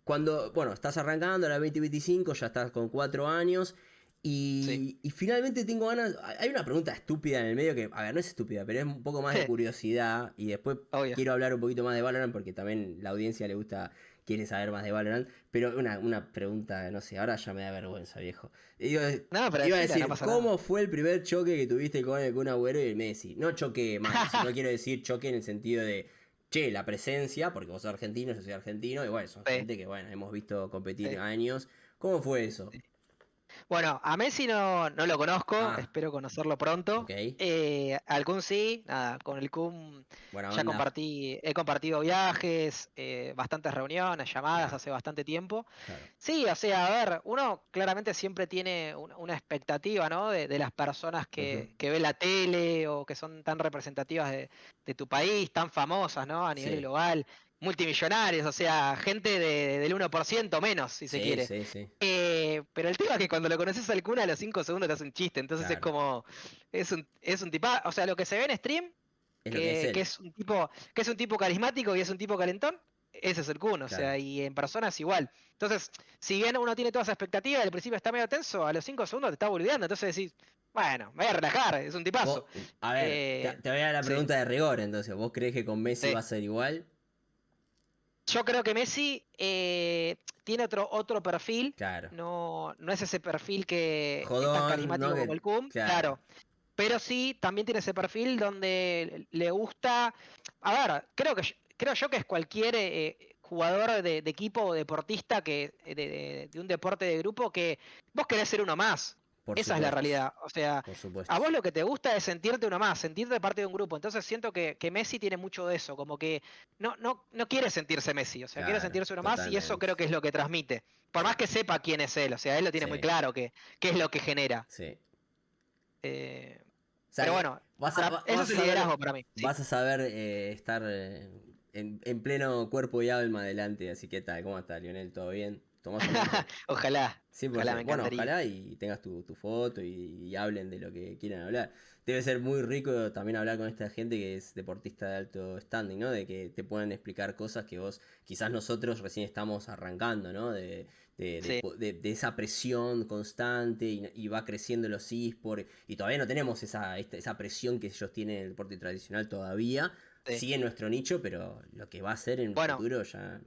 Cuando, bueno, estás arrancando a la 2025, ya estás con 4 años. sí. Y finalmente tengo ganas. Hay una pregunta estúpida en el medio que, a ver, no es estúpida, pero es un poco más de curiosidad. Y después Obvio. quiero hablar un poquito más de Valorant porque también la audiencia le gusta, quiere saber más de Valorant. Pero una pregunta, no sé, ahora ya me da vergüenza, viejo. No, pero Iba a decila, no decir, pasa nada. ¿cómo fue el primer choque que tuviste con el Kun Agüero y el Messi? No choque malo, sino quiero decir choque en el sentido de, che, la presencia, porque vos sos argentino, yo soy argentino, y bueno, son Sí, gente que, bueno, hemos visto competir sí. años. ¿Cómo fue eso? Bueno, a Messi no lo conozco, Ah, espero conocerlo pronto. ok. Al Kun sí, nada, con el Kun Buena ya onda. he compartido viajes, bastantes reuniones, llamadas Claro, hace bastante tiempo. claro. Sí, o sea, a ver, uno claramente siempre tiene una expectativa, ¿no? De las personas Ujú. que ve la tele o que son tan representativas de tu país, tan famosas, ¿no? A nivel Sí, global, multimillonarios, o sea, gente del 1% menos, si se sí, quiere. sí, sí. Pero el tema es que cuando lo conoces al Kun a los 5 segundos te hace un chiste, entonces es Claro. como, es un tipo, o sea, lo que se ve en stream, Es lo que es que él. es un tipo carismático y es un tipo calentón, ese es el Kun, o Claro. sea, y en persona es igual. Entonces, si bien uno tiene toda esa expectativa, al principio está medio tenso, a los 5 segundos te está volviendo, entonces decís, bueno, me voy a relajar, es un tipazo. A ver, Eh, te voy a dar la sí, pregunta de rigor, entonces. ¿Vos crees que con Messi va sí. a ser igual? Yo creo que Messi tiene otro perfil, Claro. no es ese perfil que es tan Jodón, ¿no? carismático como Que, el Kun, claro. claro, pero sí también tiene ese perfil donde le gusta, a ver, creo yo que es cualquier jugador de equipo o deportista de un deporte de grupo que vos querés ser uno más. Por Esa es la supuesto. realidad. O sea, Por a supuesto. vos lo que te gusta es sentirte uno más, sentirte parte de un grupo. Entonces siento que Messi tiene mucho de eso, como que no quiere sentirse Messi, o sea, quiere Claro, sentirse uno más y eso totalmente. creo que es lo que transmite. Por más Sí, que sepa quién es él, o sea, él lo tiene muy sí, claro qué es lo que genera. sí. Eh, O sea pero que bueno, eso es vas a el saber, liderazgo para mí, sí. vas a saber estar en pleno cuerpo y alma adelante. Así que tal, ¿cómo estás, Lionel? ¿Todo bien? ¿Tomás un mate? Ojalá, me 100%. Bueno, encantaría. ojalá y tengas tu foto y hablen de lo que quieran hablar. Debe ser muy rico también hablar con esta gente que es deportista de alto standing, ¿no? De que te puedan explicar cosas que vos, quizás nosotros recién estamos arrancando, ¿no? Sí, De esa presión constante y va creciendo los eSports y todavía no tenemos esa presión que ellos tienen en el deporte tradicional todavía. sí. Sí en nuestro nicho, pero lo que va a ser en el Bueno, futuro ya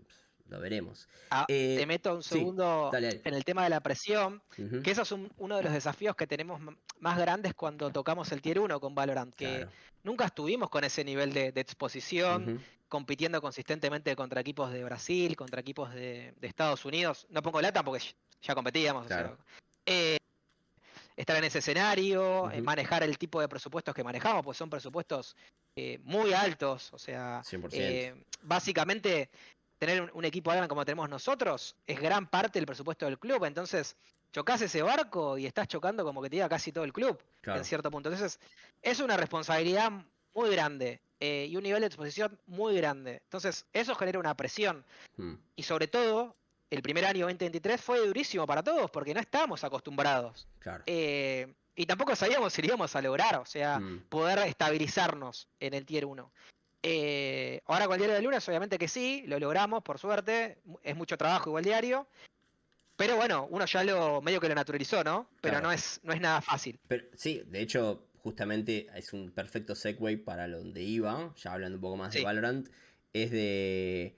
lo veremos. te meto un Sí, segundo dale, dale. en el tema de la presión, Ujú. que eso es uno de los desafíos que tenemos más grandes cuando tocamos el Tier 1 con Valorant, que Claro. nunca estuvimos con ese nivel de exposición, Ujú. compitiendo consistentemente contra equipos de Brasil, contra equipos de Estados Unidos. No pongo lata porque ya competíamos, o Claro. sea, estar en ese escenario, Ujú. manejar el tipo de presupuestos que manejamos, pues son presupuestos muy altos, o sea, 100%. básicamente tener un equipo Valorant como tenemos nosotros es gran parte del presupuesto del club, entonces chocás ese barco y estás chocando como que te diga casi todo el club en Claro. cierto punto. Entonces es una responsabilidad muy grande y un nivel de exposición muy grande. Entonces eso genera una presión Mm. y sobre todo, el primer año 2023 fue durísimo para todos porque no estábamos acostumbrados. Claro. Y tampoco sabíamos si lo íbamos a lograr, o sea, Mm. poder estabilizarnos en el Tier 1. Ahora con el diario de lunes, obviamente que sí, lo logramos, por suerte. Es mucho trabajo igual diario. Pero bueno, uno ya medio que lo naturalizó, ¿no? Pero Claro. no es nada fácil. Pero sí, de hecho, justamente es un perfecto segue para lo donde iba, ya hablando un poco más de Sí. Valorant, es de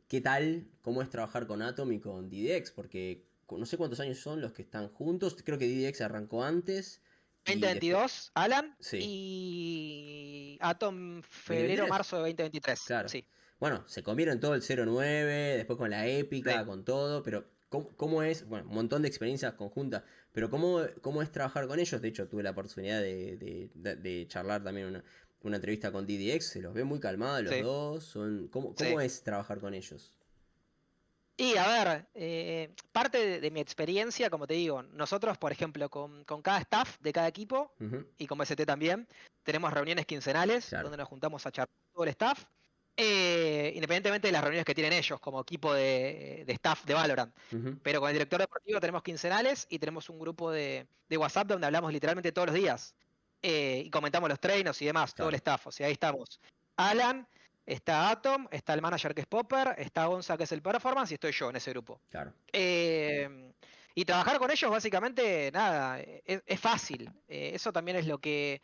qué tal, cómo es trabajar con Atom y con DDX, porque no sé cuántos años son los que están juntos, creo que DDX arrancó antes y después... 2022, Alan, Sí, y Atom febrero, 2023, marzo de 2023. claro. Sí. bueno, se comieron todo el 09, después con la épica, Sí. con todo, pero ¿cómo es? Bueno, un montón de experiencias conjuntas, pero ¿cómo es trabajar con ellos? De hecho, tuve la oportunidad de charlar también una entrevista con DDX, se los ve muy calmados los Sí, dos, ¿cómo sí. es trabajar con ellos? Y a ver, parte de mi experiencia, como te digo, nosotros, por ejemplo, con cada staff de cada equipo Ujú, y con BST también, tenemos reuniones quincenales claro. donde nos juntamos a charlar todo el staff, independientemente de las reuniones que tienen ellos como equipo de staff de Valorant. Ujú, Pero con el director deportivo tenemos quincenales y tenemos un grupo de WhatsApp donde hablamos literalmente todos los días y comentamos los treinos y demás, todo el claro, staff. O sea, ahí estamos. Alan, está Atom, está el manager que es Popper, está Gonza que es el performance y estoy yo en ese grupo. claro, Eh, y trabajar con ellos básicamente, nada, es fácil. Eso también es lo que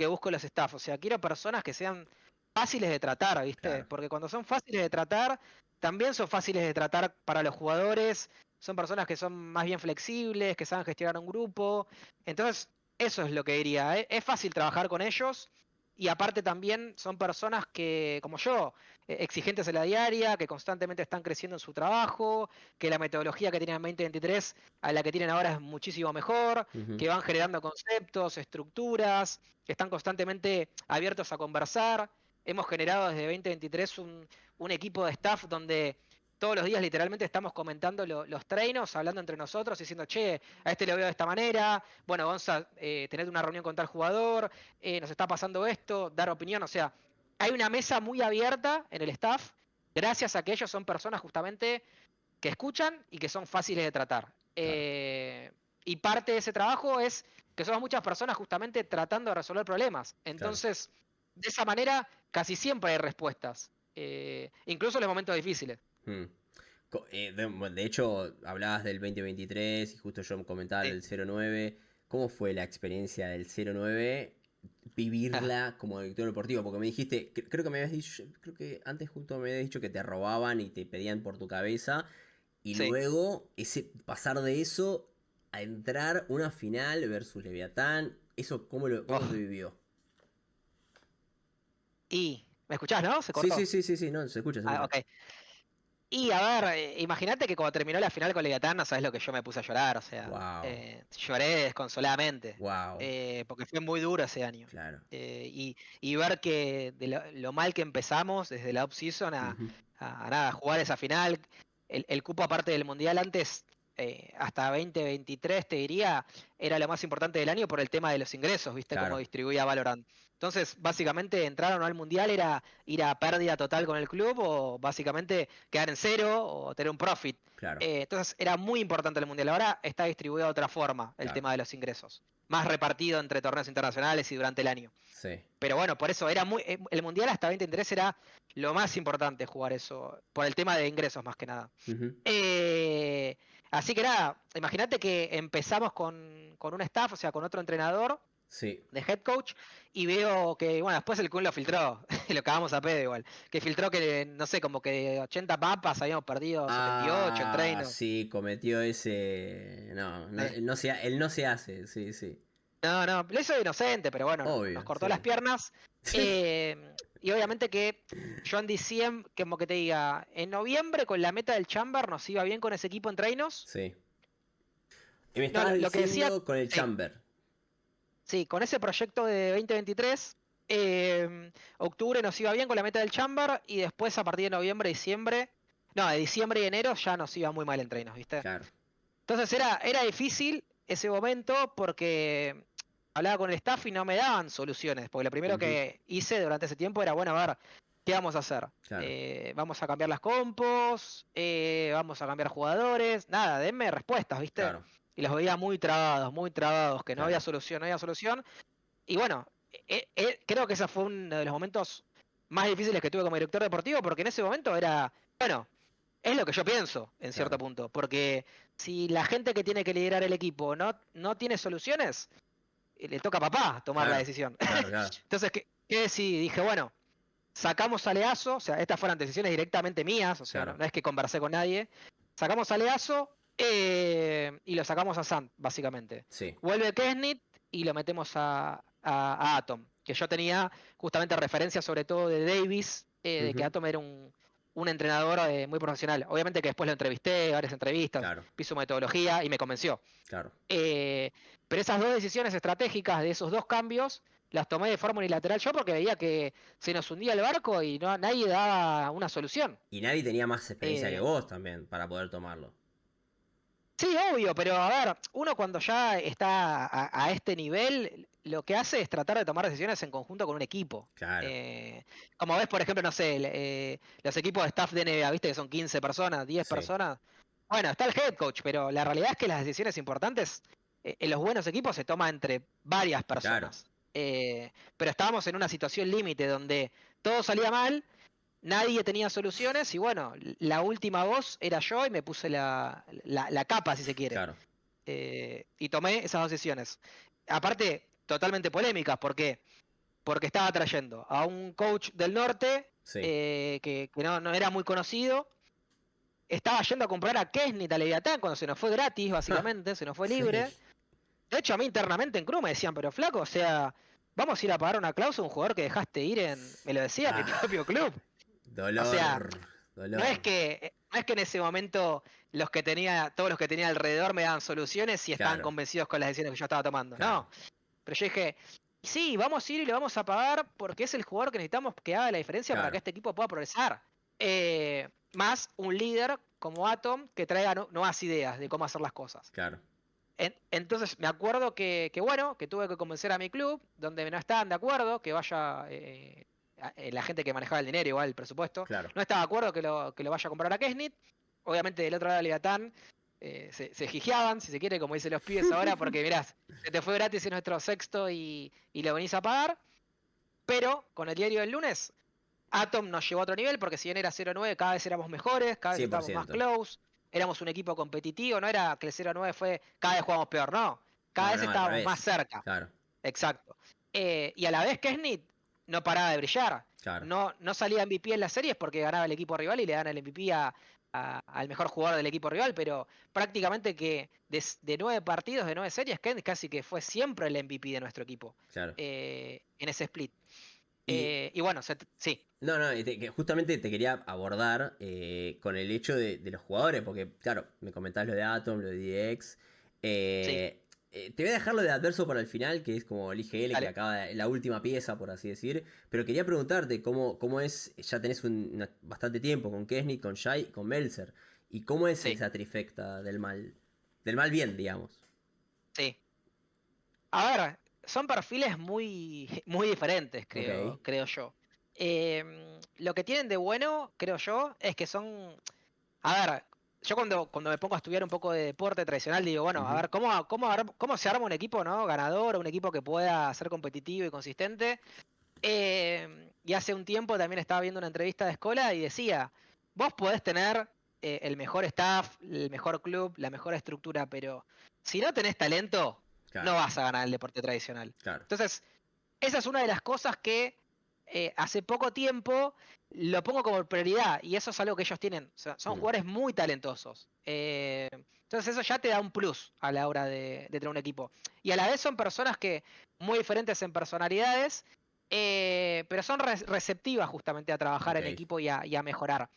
busco en los staff. O sea, quiero personas que sean fáciles de tratar, ¿viste? claro, Porque cuando son fáciles de tratar, también son fáciles de tratar para los jugadores. Son personas que son más bien flexibles, que saben gestionar un grupo. Entonces, eso es lo que diría. Es fácil trabajar con ellos y aparte también son personas que, como yo, exigentes en la diaria, que constantemente están creciendo en su trabajo, que la metodología que tienen en 2023 a la que tienen ahora es muchísimo mejor, ujú, que van generando conceptos, estructuras, que están constantemente abiertos a conversar. Hemos generado desde 2023 un equipo de staff donde todos los días literalmente estamos comentando los treinos, hablando entre nosotros, diciendo, che, a este lo veo de esta manera, bueno, vamos a tener una reunión con tal jugador, nos está pasando esto, dar opinión, o sea, hay una mesa muy abierta en el staff, gracias a que ellos son personas justamente que escuchan y que son fáciles de tratar. claro, Y parte de ese trabajo es que somos muchas personas justamente tratando de resolver problemas. claro. Entonces, de esa manera, casi siempre hay respuestas, incluso en los momentos difíciles. Mm. Bueno, de hecho, hablabas del 2023 y justo yo comentaba Sí. el 09. ¿Cómo fue la experiencia del 09 vivirla como director deportivo? Porque me dijiste, creo que me habías dicho, creo que antes justo me habías dicho que te robaban y te pedían por tu cabeza. Y Sí. luego pasar de eso a entrar una final versus Leviatán, ¿eso cómo se Oh. vivió? Y, ¿me escuchás, no? ¿Se Sí, sí, cortó? sí, sí, sí, no, se escucha, se Ah, escucha. ok. Y a ver, imagínate que cuando terminó la final con Leviatán, no sabes lo que yo me puse a llorar, o sea, Wow, lloré desconsoladamente, wow, porque fue muy duro ese año. claro. Y ver que de lo mal que empezamos desde la off-season Ujú, a nada, jugar esa final, el cupo aparte del Mundial antes, hasta 2023 te diría, era lo más importante del año por el tema de los ingresos, ¿viste? Cómo claro, distribuía Valorant. Entonces, básicamente, entrar o no al Mundial era ir a pérdida total con el club o básicamente quedar en cero o tener un profit. claro, Entonces, era muy importante el Mundial. Ahora está distribuido de otra forma el claro. tema de los ingresos. Más repartido entre torneos internacionales y durante el año. Sí. Pero bueno, por eso era muy. El Mundial hasta 2023 era lo más importante jugar eso. Por el tema de ingresos, más que nada. Ujú, Eh, Así que nada, imagínate que empezamos con un staff, o sea, con otro entrenador sí. de head coach y veo que, bueno, después el Kun lo filtró, lo cagamos a pedo igual, que filtró que, no sé, como que de 80 mapas habíamos perdido 78 en Ah, treinos. sí, cometió ese. No, no, Eh, él no se hace, sí, sí. no, no, lo hizo de inocente, pero bueno, nos Obvio, cortó las sí. piernas. Y obviamente que yo en diciembre, como que te diga, en noviembre con la meta del Chamber nos iba bien con ese equipo en treinos. Sí. Y me No, estabas lo que decía, diciendo con el sí, Chamber. sí, con ese proyecto de 2023, octubre nos iba bien con la meta del Chamber y después a partir de noviembre, diciembre, no, de diciembre y enero ya nos iba muy mal en treinos, ¿viste? Claro, Entonces era difícil ese momento porque hablaba con el staff y no me daban soluciones, porque lo primero ujú, que hice durante ese tiempo era, bueno, a ver, ¿qué vamos a hacer? claro, Vamos a cambiar las compos, vamos a cambiar jugadores, nada, denme respuestas, ¿viste? claro, Y los veía muy trabado, que no había claro, solución, no había solución. Y bueno, creo que ese fue uno de los momentos más difíciles que tuve como director deportivo, porque en ese momento era, bueno, es lo que yo pienso, en cierto claro, punto, porque si la gente que tiene que liderar el equipo no tiene soluciones, le toca a papá tomar la claro, decisión. claro, claro, Entonces, ¿qué decidí? Dije, bueno, sacamos a Leazo, o sea, estas fueron decisiones directamente mías, o sea, no, claro. no es que conversé con nadie, sacamos a Leazo y lo sacamos a Sant, básicamente. Sí, Vuelve Kesnit y lo metemos a Atom, que yo tenía justamente referencias sobre todo de Davis de que Ujú. Atom era un entrenador muy profesional. Obviamente que después lo entrevisté, varias entrevistas, Claro, vi su metodología y me convenció. claro. Eh, pero esas dos decisiones estratégicas de esos dos cambios las tomé de forma unilateral yo porque veía que se nos hundía el barco y no, nadie daba una solución. Y nadie tenía más experiencia que Eh, vos también para poder tomarlo. sí, obvio, pero a ver, uno cuando ya está a este nivel, lo que hace es tratar de tomar decisiones en conjunto con un equipo. Claro, Como ves, por ejemplo, no sé, los equipos de staff de NBA, viste que son 15 personas, 10 sí, personas. Bueno, está el head coach, pero la realidad es que las decisiones importantes en los buenos equipos se toman entre varias claro, personas. Pero estábamos en una situación límite donde todo salía mal, nadie tenía soluciones y bueno, la última voz era yo y me puse la capa, si se quiere. claro. Y tomé esas dos decisiones. Aparte, totalmente polémicas, ¿por qué? Porque estaba trayendo a un coach del norte Sí, que no era muy conocido. Estaba yendo a comprar a Kesnit a Leviatán cuando se nos fue gratis, básicamente, se nos fue sí, libre. De hecho, a mí internamente en Crew me decían, pero flaco, o sea, vamos a ir a pagar una cláusula a un jugador que dejaste ir en, me lo decía, mi Ah, propio club. O sea, dolor, no es dolor. que, no es que en ese momento todos los que tenía alrededor me daban soluciones y estaban Claro, convencidos con las decisiones que yo estaba tomando. claro, No. Pero yo dije, sí, vamos a ir y le vamos a pagar porque es el jugador que necesitamos que haga la diferencia para que claro, este equipo pueda progresar. Más un líder como Atom que traiga nuevas ideas de cómo hacer las cosas. claro. Entonces me acuerdo bueno, que tuve que convencer a mi club, donde no estaban de acuerdo, que vaya la gente que manejaba el dinero, igual el presupuesto, Claro. no estaba de acuerdo que lo vaya a comprar a Kesnit. Obviamente del otro lado de Leviatán se jijeaban, si se quiere, como dicen los pibes ahora, porque mirás, se te fue gratis en nuestro sexto y lo venís a pagar. Pero con el diario del lunes, Atom nos llevó a otro nivel, porque si bien era 0-9, cada vez éramos mejores, cada vez cien por estábamos más ciento close, éramos un equipo competitivo, no era que el 0-9 fue cada vez jugamos peor, no, cada No, vez no, al estábamos más revés. cerca, Claro, exacto. Y a la vez Kesnit no paraba de brillar, claro. no salía MVP en las series porque ganaba el equipo rival y le dan el MVP al mejor jugador del equipo rival, pero prácticamente que de 9 partidos, de 9 series, Kesnit casi que fue siempre el MVP de nuestro equipo Claro. en ese split. Y Y bueno, sí, no, no, que justamente te quería abordar con el hecho de los jugadores, porque claro, me comentás lo de Atom, lo de DX. sí, Te voy a dejar lo de Adverso para el final, que es como el IGL, que dale. acaba la última pieza, por así decir. Pero quería preguntarte cómo es, ya tenés bastante tiempo con Kesney, con Shai, con Meltzer. ¿Y cómo es Sí, esa trifecta del mal? Del mal bien, digamos. sí. A ver, son perfiles muy, muy diferentes, Ok. creo yo. Lo que tienen de bueno, creo yo, es que son. A ver, yo cuando me pongo a estudiar un poco de deporte tradicional, digo, bueno, a Ujú. ver, ¿cómo se arma un equipo, ¿no? Ganador, un equipo que pueda ser competitivo y consistente. Y hace un tiempo también estaba viendo una entrevista de Escola y decía, vos podés tener el mejor staff, el mejor club, la mejor estructura, pero si no tenés talento, no Claro, vas a ganar el deporte tradicional. claro. Entonces, esa es una de las cosas que hace poco tiempo lo pongo como prioridad y eso es algo que ellos tienen. O sea, son Mm. jugadores muy talentosos. Entonces eso ya te da un plus a la hora de tener un equipo. Y a la vez son personas que muy diferentes en personalidades, pero son receptivas justamente a trabajar Ok. en equipo y a mejorar.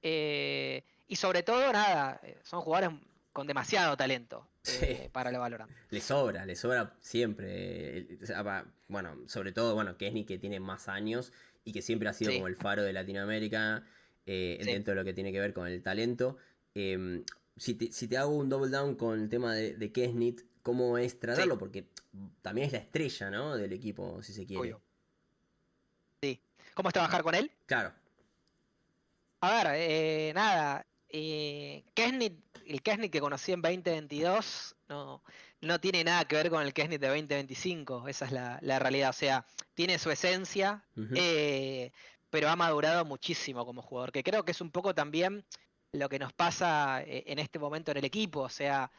Y sobre todo, nada, son jugadores con demasiado talento Sí. para lo Valorant. Le sobra siempre. O sea, bueno, sobre todo, bueno, Kesney que tiene más años y que siempre ha sido como Sí, el faro de Latinoamérica sí, dentro de lo que tiene que ver con el talento. Si te hago un double down con el tema de Kesnit, ¿cómo es sí, tratarlo? Porque también es la estrella, ¿no? Del equipo, si se quiere. obvio. Sí. ¿Cómo es trabajar con él? Claro, A ver, nada, el Kesnit que conocí en 2022 no tiene nada que ver con el Kesnit de 2025, esa es la realidad, o sea, tiene su esencia, ujú, eh, pero ha madurado muchísimo como jugador, que creo que es un poco también lo que nos pasa en este momento en el equipo, o sea,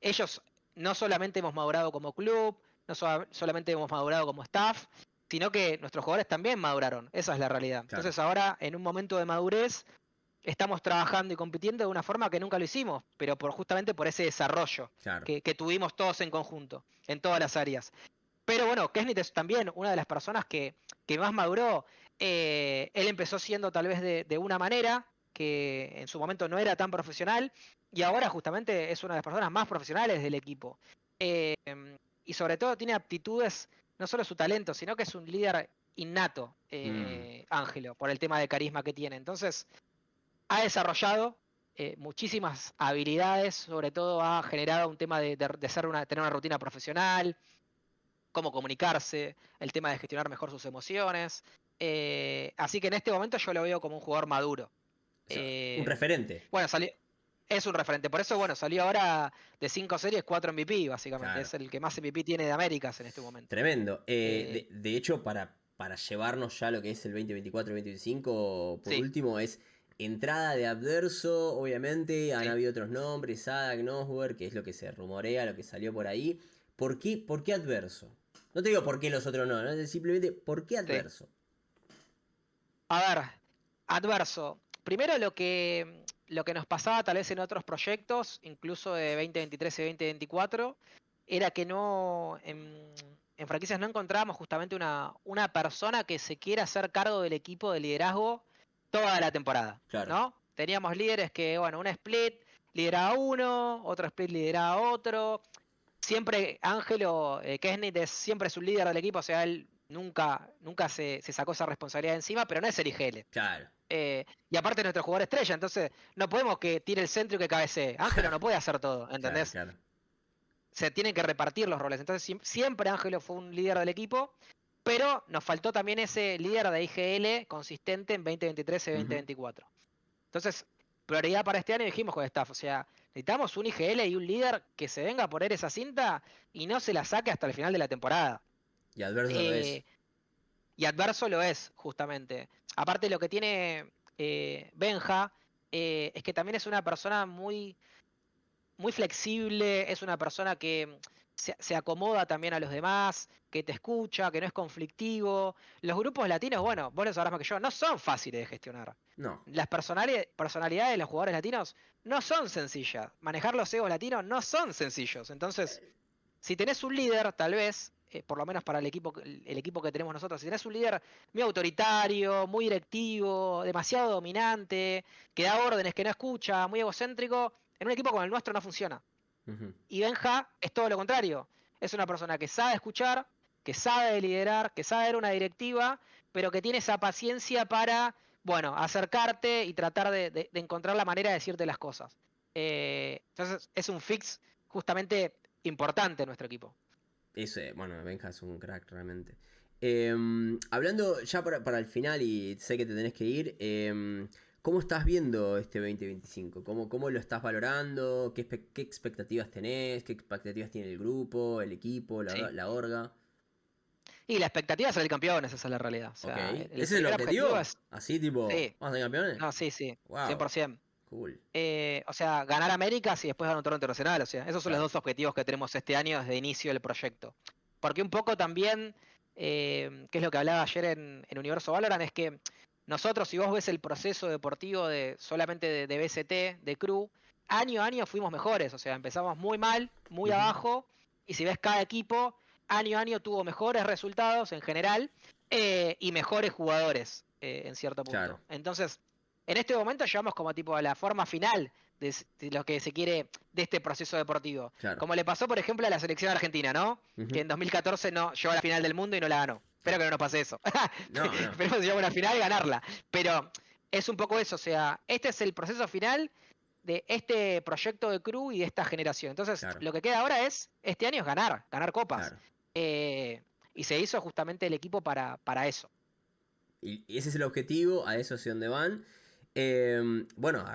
ellos no solamente hemos madurado como club, no solamente hemos madurado como staff, sino que nuestros jugadores también maduraron, esa es la realidad. claro, Entonces ahora, en un momento de madurez, estamos trabajando y compitiendo de una forma que nunca lo hicimos, pero justamente por ese desarrollo claro. que tuvimos todos en conjunto, en todas las áreas. Pero bueno, Kesnit es también una de las personas que más maduró. Él empezó siendo tal vez de una manera que en su momento no era tan profesional y ahora justamente es una de las personas más profesionales del equipo. Eh, y sobre todo tiene aptitudes, no solo su talento, sino que es un líder innato, Ángelo, por el tema de carisma que tiene. Entonces, ha desarrollado muchísimas habilidades, sobre todo ha generado un tema de tener una rutina profesional, cómo comunicarse, el tema de gestionar mejor sus emociones. Así que en este momento yo lo veo como un jugador maduro. O sea, un Eh, referente. bueno, es un referente. Por eso, bueno, salió ahora de 5 series, 4 MVP, básicamente. Claro. Es el que más MVP tiene de Américas en este momento. Tremendo. Eh, De hecho, para llevarnos ya lo que es el 2024-2025, por sí, último, es entrada de Adverso, obviamente, han sí. habido otros nombres, Sadak, Noswer, que es lo que se rumorea, lo que salió por ahí. Por qué Adverso? No te digo por qué los otros no, ¿no? Simplemente, ¿por qué Sí. Adverso? A ver, adverso. Primero lo que nos pasaba tal vez en otros proyectos, incluso de 2023 y 2024, era que no, en franquicias no encontrábamos justamente una persona que se quiera hacer cargo del equipo de liderazgo toda la temporada, Claro. ¿no? Teníamos líderes que, bueno, una split lideraba uno, otro split lideraba otro. Siempre Ángelo Kesnit siempre es un líder del equipo, o sea, él nunca se sacó esa responsabilidad encima, pero no es el IGL. Claro. Y aparte es nuestro jugador estrella, entonces no podemos que tire el centro y que cabecee. Ángelo no puede hacer todo, Claro, ¿entendés? claro. Se tienen que repartir los roles. Entonces siempre Ángelo fue un líder del equipo, pero nos faltó también ese líder de IGL consistente en 2023 y Ujú. 2024. Entonces, prioridad para este año dijimos con staff, o sea, necesitamos un IGL y un líder que se venga a poner esa cinta y no se la saque hasta el final de la temporada. Y Adverso lo es. Eh, y adverso lo es, justamente. Aparte lo que tiene Benja es que también es una persona muy flexible, es una persona que se acomoda también a los demás, que te escucha, que no es conflictivo. Los grupos latinos, bueno, vos lo sabrás más que yo, no son fáciles de gestionar. No. Las personalidades de los jugadores latinos no son sencillas. Manejar los egos latinos no son sencillos. Entonces, si tenés un líder, tal vez, por lo menos para el equipo que tenemos nosotros, si tenés un líder muy autoritario, muy directivo, demasiado dominante, que da órdenes, que no escucha, muy egocéntrico, en un equipo como el nuestro no funciona. Ujú. Y Benja es todo lo contrario. Es una persona que sabe escuchar, que sabe liderar, que sabe dar una directiva, pero que tiene esa paciencia para, bueno, acercarte y tratar de encontrar la manera de decirte las cosas. Entonces es un fix justamente importante en nuestro equipo. Bueno, Benja es un crack realmente. Hablando ya para el final y sé que te tenés que ir, ¿cómo estás viendo este 2025? ¿Cómo lo estás valorando? ¿Qué expectativas tenés? ¿Qué expectativas tiene el grupo, el equipo, Sí. la orga? Y la expectativa es salir campeones, esa es la realidad. O Ok. sea, ¿Ese el es el primer objetivo objetivo? es, Así tipo, sí, ¿vamos a ser campeones? no, sí, sí, Wow, 100%. cool. O sea, ganar Américas y después ganar un torneo internacional. O sea, esos son los Claro. dos objetivos que tenemos este año desde inicio del proyecto. Porque un poco también, que es lo que hablaba ayer en Universo Valorant, es que nosotros, si vos ves el proceso deportivo de solamente de BST, de Crew, año a año fuimos mejores. O sea, empezamos muy mal, muy Ujú. abajo, y si ves cada equipo, año a año tuvo mejores resultados en general y mejores jugadores en cierto Claro, punto. Entonces, en este momento llegamos como tipo a la forma final de lo que se quiere de este proceso deportivo. claro. Como le pasó, por ejemplo, a la selección argentina, ¿no? Que Ujú. en 2014 no llegó a la final del mundo y no la ganó. Espero Claro. que no nos pase eso. No, no. Esperemos llegar a una final y ganarla. Pero es un poco eso, o sea, este es el proceso final de este proyecto de Crew y de esta generación. Entonces, Claro, lo que queda ahora es, este año es ganar copas. claro. Eh, y se hizo justamente el equipo para eso. Y ese es el objetivo, a eso es donde van. Bueno,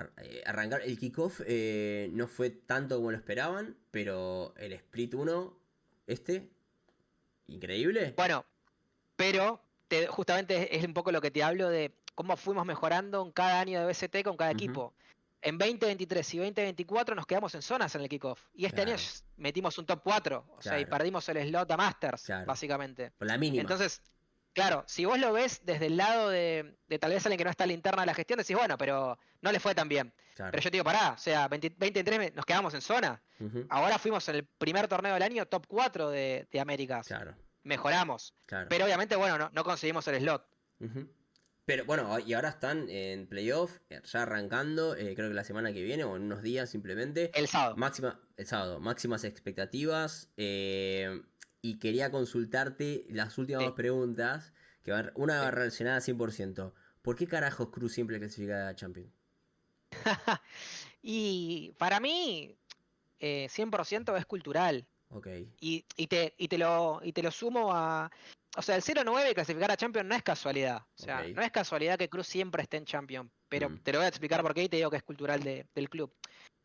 arrancar el kickoff no fue tanto como lo esperaban, pero el Split uno este, increíble. Bueno, pero justamente es un poco lo que te hablo de cómo fuimos mejorando en cada año de BCT con cada Ujú. equipo. En 2023 y 2024 nos quedamos en zonas en el kickoff. Y este año Claro, metimos un top 4. O sea, y claro, perdimos el slot a Masters, claro. básicamente. Por la mínima. Entonces, claro, si vos lo ves desde el lado de tal vez alguien que no está en la interna de la gestión, decís, bueno, pero no le fue tan bien. Pero Claro. yo te digo, pará, o sea, 2023 nos quedamos en zona. Ujú. Ahora fuimos en el primer torneo del año top 4 de Américas. Claro, Mejoramos. claro. Pero obviamente, bueno, no conseguimos el slot. Ujú. Pero bueno, y ahora están en playoff, ya arrancando, creo que la semana que viene o en unos días simplemente. El sábado. El sábado, máximas expectativas. Y quería consultarte las últimas dos Sí, preguntas, una va sí. relacionada 100%. ¿Por qué carajos Cruz siempre clasifica a Champions? Y para mí, 100% es cultural. Ok. Y te lo sumo a. O sea, el 0-9 clasificar a Champions no es casualidad. O sea, Ok. no es casualidad que Cruz siempre esté en Champions. Pero Mm, te lo voy a explicar por qué y te digo que es cultural del club.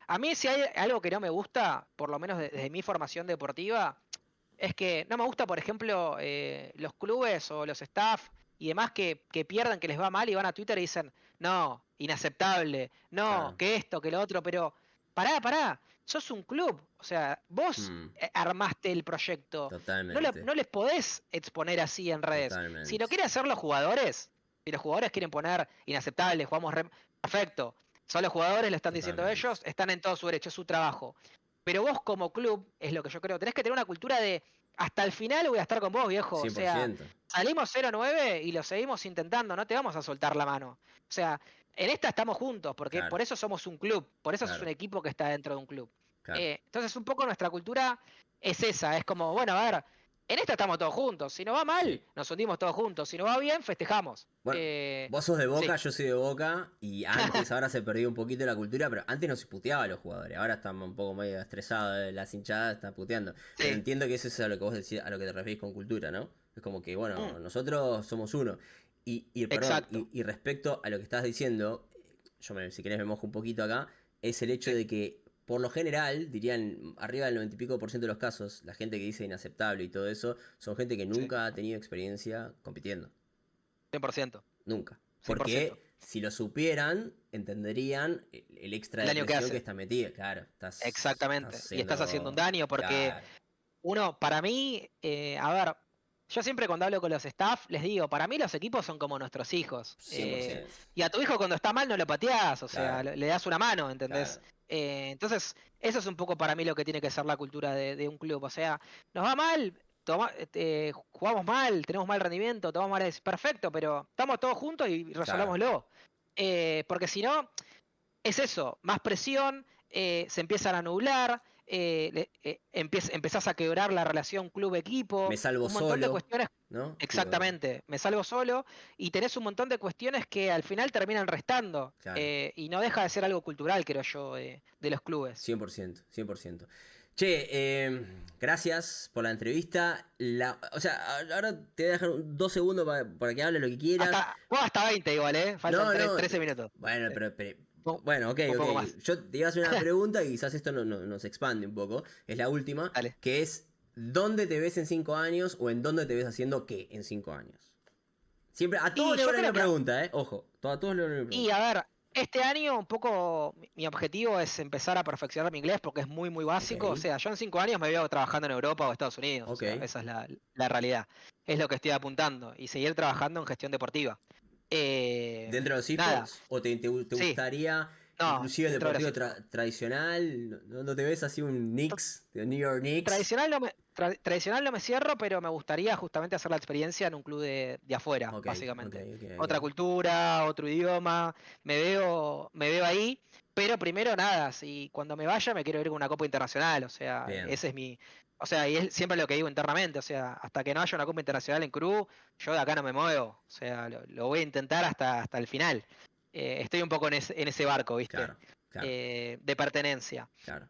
A mí, si hay algo que no me gusta, por lo menos desde mi formación deportiva, es que no me gusta, por ejemplo, los clubes o los staff y demás que pierdan, que les va mal y van a Twitter y dicen, no, inaceptable, no, claro. que esto, que lo otro, pero pará, sos un club, o sea, vos Mm, armaste el proyecto, totalmente. no les podés exponer así en redes. Si lo Totalmente. quieren hacer los jugadores, si los jugadores quieren poner inaceptable, perfecto, son los jugadores, lo están diciendo Totalmente. ellos, están en todo su derecho, es su trabajo. Pero vos como club, es lo que yo creo, tenés que tener una cultura de hasta el final voy a estar con vos, viejo. O cien por sea, ciento salimos 0-9 y lo seguimos intentando, no te vamos a soltar la mano. O sea, en esta estamos juntos, porque Claro, por eso somos un club, por eso sos claro, un equipo que está dentro de un club. claro. Entonces, un poco nuestra cultura es esa, es como, bueno, a ver, en esta estamos todos juntos, si nos va mal, Sí. nos hundimos todos juntos, si nos va bien, festejamos. Bueno, vos sos de Sí, Boca, yo soy de Boca. Y antes, ahora se perdió un poquito la cultura, pero antes no se puteaba a los jugadores. Ahora estamos un poco medio estresados, las hinchadas están puteando. Pero sí, entiendo que eso es a lo que vos decís, a lo que te referís con cultura, ¿no? Es como que, mm, bueno, nosotros somos uno. Perdón, exacto, y respecto a lo que estás diciendo, si querés me mojo un poquito acá, es el hecho sí, de que, por lo general, dirían arriba del 90 y pico por ciento de los casos, la gente que dice inaceptable y todo eso, son gente que sí, nunca ha tenido experiencia compitiendo. 100%, Nunca. 100%. Porque si lo supieran, entenderían el extra El de daño que presión que hace. está metida. Claro, estás Exactamente. Y estás haciendo un haciendo. daño porque Claro, uno, para mí, a ver, yo siempre cuando hablo con los staff les digo, para mí los equipos son como nuestros hijos. 100%. Y a tu hijo cuando está mal no lo pateás, o sea, Claro, le das una mano, ¿entendés? claro. Entonces, eso es un poco para mí lo que tiene que ser la cultura de un club. O sea, nos va mal, jugamos mal, tenemos mal rendimiento, tomamos mal, es perfecto, pero estamos todos juntos y Claro. resolvámoslo. Porque si no es eso, más presión, se empiezan a nublar, empezás a quebrar la relación Me club-equipo, salvo un montón de solo, cuestiones, ¿no? Tipo, exactamente, me salgo solo, y tenés un montón de cuestiones que al final terminan restando, claro. y no deja de ser algo cultural, creo yo, de los clubes. 100%, 100%. Che, gracias por la entrevista. O sea, ahora te voy a dejar 2 segundos para que hables lo que quieras. Hasta 20 igual, faltan No, no. 13 minutos. Bueno, Eh, un, bueno, ok, un ok. poco más. Yo te iba a hacer una pregunta y quizás esto nos expande un poco. Es la última, Dale. que es, ¿dónde te ves en 5 años o en dónde te ves haciendo qué en 5 años? Siempre, a todos Y le hago yo la creo misma que pregunta, ¿eh? Ojo, a todos le hago la misma Y pregunta. a ver, este año un poco mi objetivo es empezar a perfeccionar mi inglés porque es muy, muy Ok, básico. O sea, yo en 5 años me veo trabajando en Europa o Estados Unidos. O ok. sea, esa es la realidad. Es lo que estoy apuntando. Y seguir trabajando en gestión deportiva. ¿Dentro de los Nada, esports? ¿O te sí, gustaría no, inclusive el dentro de los deportivo esports. tradicional? ¿No te ves así un Knicks, de New York Knicks? Tradicional no me cierro, pero me gustaría justamente hacer la experiencia en un club de afuera, Ok, ok, básicamente. ok, Otra ok. cultura, otro idioma, me veo ahí, pero primero nada, si cuando me vaya me quiero ir con una copa internacional, o sea, Bien, ese es o sea, y es siempre lo que digo internamente, o sea, hasta que no haya una copa internacional en Crew, yo de acá no me muevo, o sea, lo voy a intentar hasta el final. Estoy un poco en ese barco, ¿viste? claro, claro, De pertenencia. claro.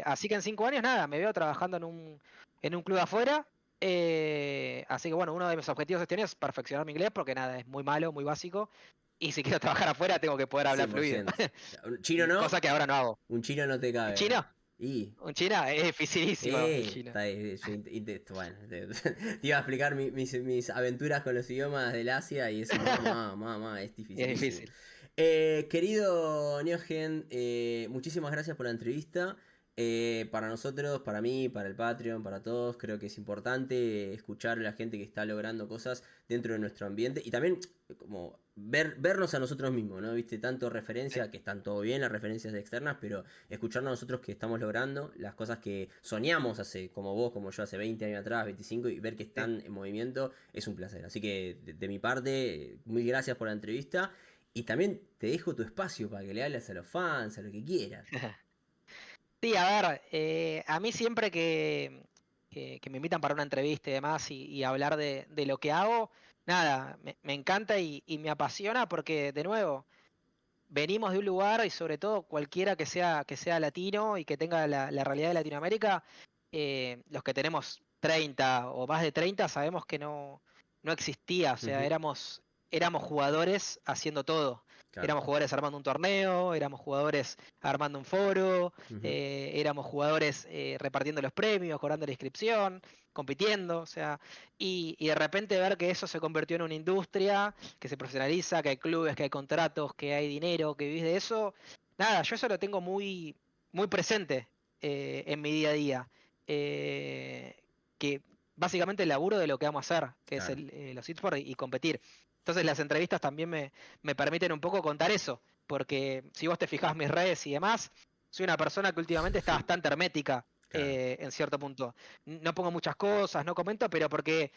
Así que en 5 años, nada, me veo trabajando en un club afuera. Así que bueno, uno de mis objetivos este año es perfeccionar mi inglés porque nada, es muy malo, muy básico. Y si quiero trabajar afuera, tengo que poder hablar fluido. 100%. ¿Un chino no? Cosa que ahora no hago. Un chino no te ¿Un cabe. chino? Y. Un chino es dificilísimo, un chino. Está ahí, bueno, te iba a explicar mis aventuras con los idiomas del Asia y eso, es Es dificilísimo. difícil. Querido Neogen, muchísimas gracias por la entrevista. Para nosotros, para mí, para el Patreon, para todos, creo que es importante escuchar a la gente que está logrando cosas dentro de nuestro ambiente y también como vernos a nosotros mismos, ¿no? Viste, tanto Sí. referencia, que están todo bien las referencias externas, pero escucharnos a nosotros que estamos logrando las cosas que soñamos hace, como vos, como yo, hace 20 años atrás, 25, y ver que Sí. están en movimiento es un placer. Así que de mi parte, muy gracias por la entrevista y también te dejo tu espacio para que le hables a los fans, a lo que quieras. Sí, a ver, a mí siempre que me invitan para una entrevista y demás y hablar de lo que hago, nada, me encanta y me apasiona porque, de nuevo, venimos de un lugar y sobre todo cualquiera que sea latino y que tenga la realidad de Latinoamérica, los que tenemos 30 o más de 30 sabemos que no existía, o sea, Ujú, éramos jugadores haciendo todo. claro. Éramos jugadores armando un torneo, éramos jugadores armando un foro, Ujú. éramos jugadores repartiendo los premios, cobrando la inscripción, compitiendo, o sea, y de repente ver que eso se convirtió en una industria que se profesionaliza, que hay clubes, que hay contratos, que hay dinero, que vivís de eso. Nada, yo eso lo tengo muy presente en mi día a día. Eh, que básicamente el laburo de lo que vamos a hacer, que es Claro, los esports y competir. Entonces las entrevistas también me permiten un poco contar eso, porque si vos te fijás mis redes y demás, soy una persona que últimamente está bastante hermética claro, en cierto punto. No pongo muchas cosas, no comento, pero porque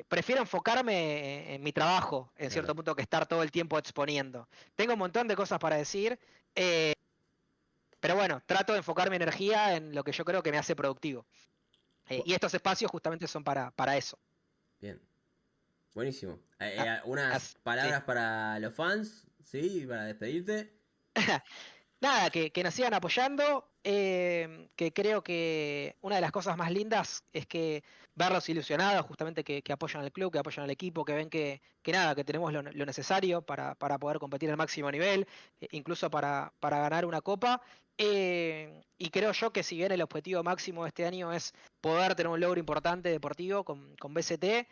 prefiero enfocarme en mi trabajo, en claro. cierto punto, que estar todo el tiempo exponiendo. Tengo un montón de cosas para decir, eh, pero bueno, trato de enfocar mi energía en lo que yo creo que me hace productivo. Bu- Y estos espacios justamente son para eso. Bien, buenísimo. Ah, Unas sí. palabras para los fans, ¿sí? Para despedirte. Nada, que nos sigan apoyando, que creo que una de las cosas más lindas es que verlos ilusionados, justamente que apoyan al club, que apoyan al equipo, que ven que nada, que tenemos lo necesario para poder competir al máximo nivel, incluso para ganar una copa. Y creo yo que si bien el objetivo máximo de este año es poder tener un logro importante deportivo con BCT,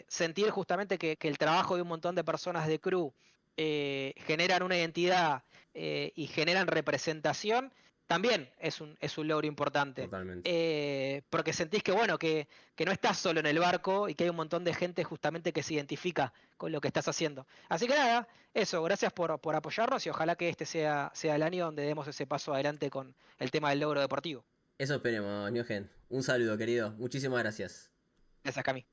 sentir justamente que el trabajo de un montón de personas de crew generan una identidad y generan representación, también es un logro importante. Totalmente. Porque sentís que, bueno, que no estás solo en el barco y que hay un montón de gente justamente que se identifica con lo que estás haciendo. Así que nada, eso, gracias por apoyarnos y ojalá que este sea el año donde demos ese paso adelante con el tema del logro deportivo. Eso esperemos, Niogen. Un saludo, querido. Muchísimas gracias. Gracias, Cami.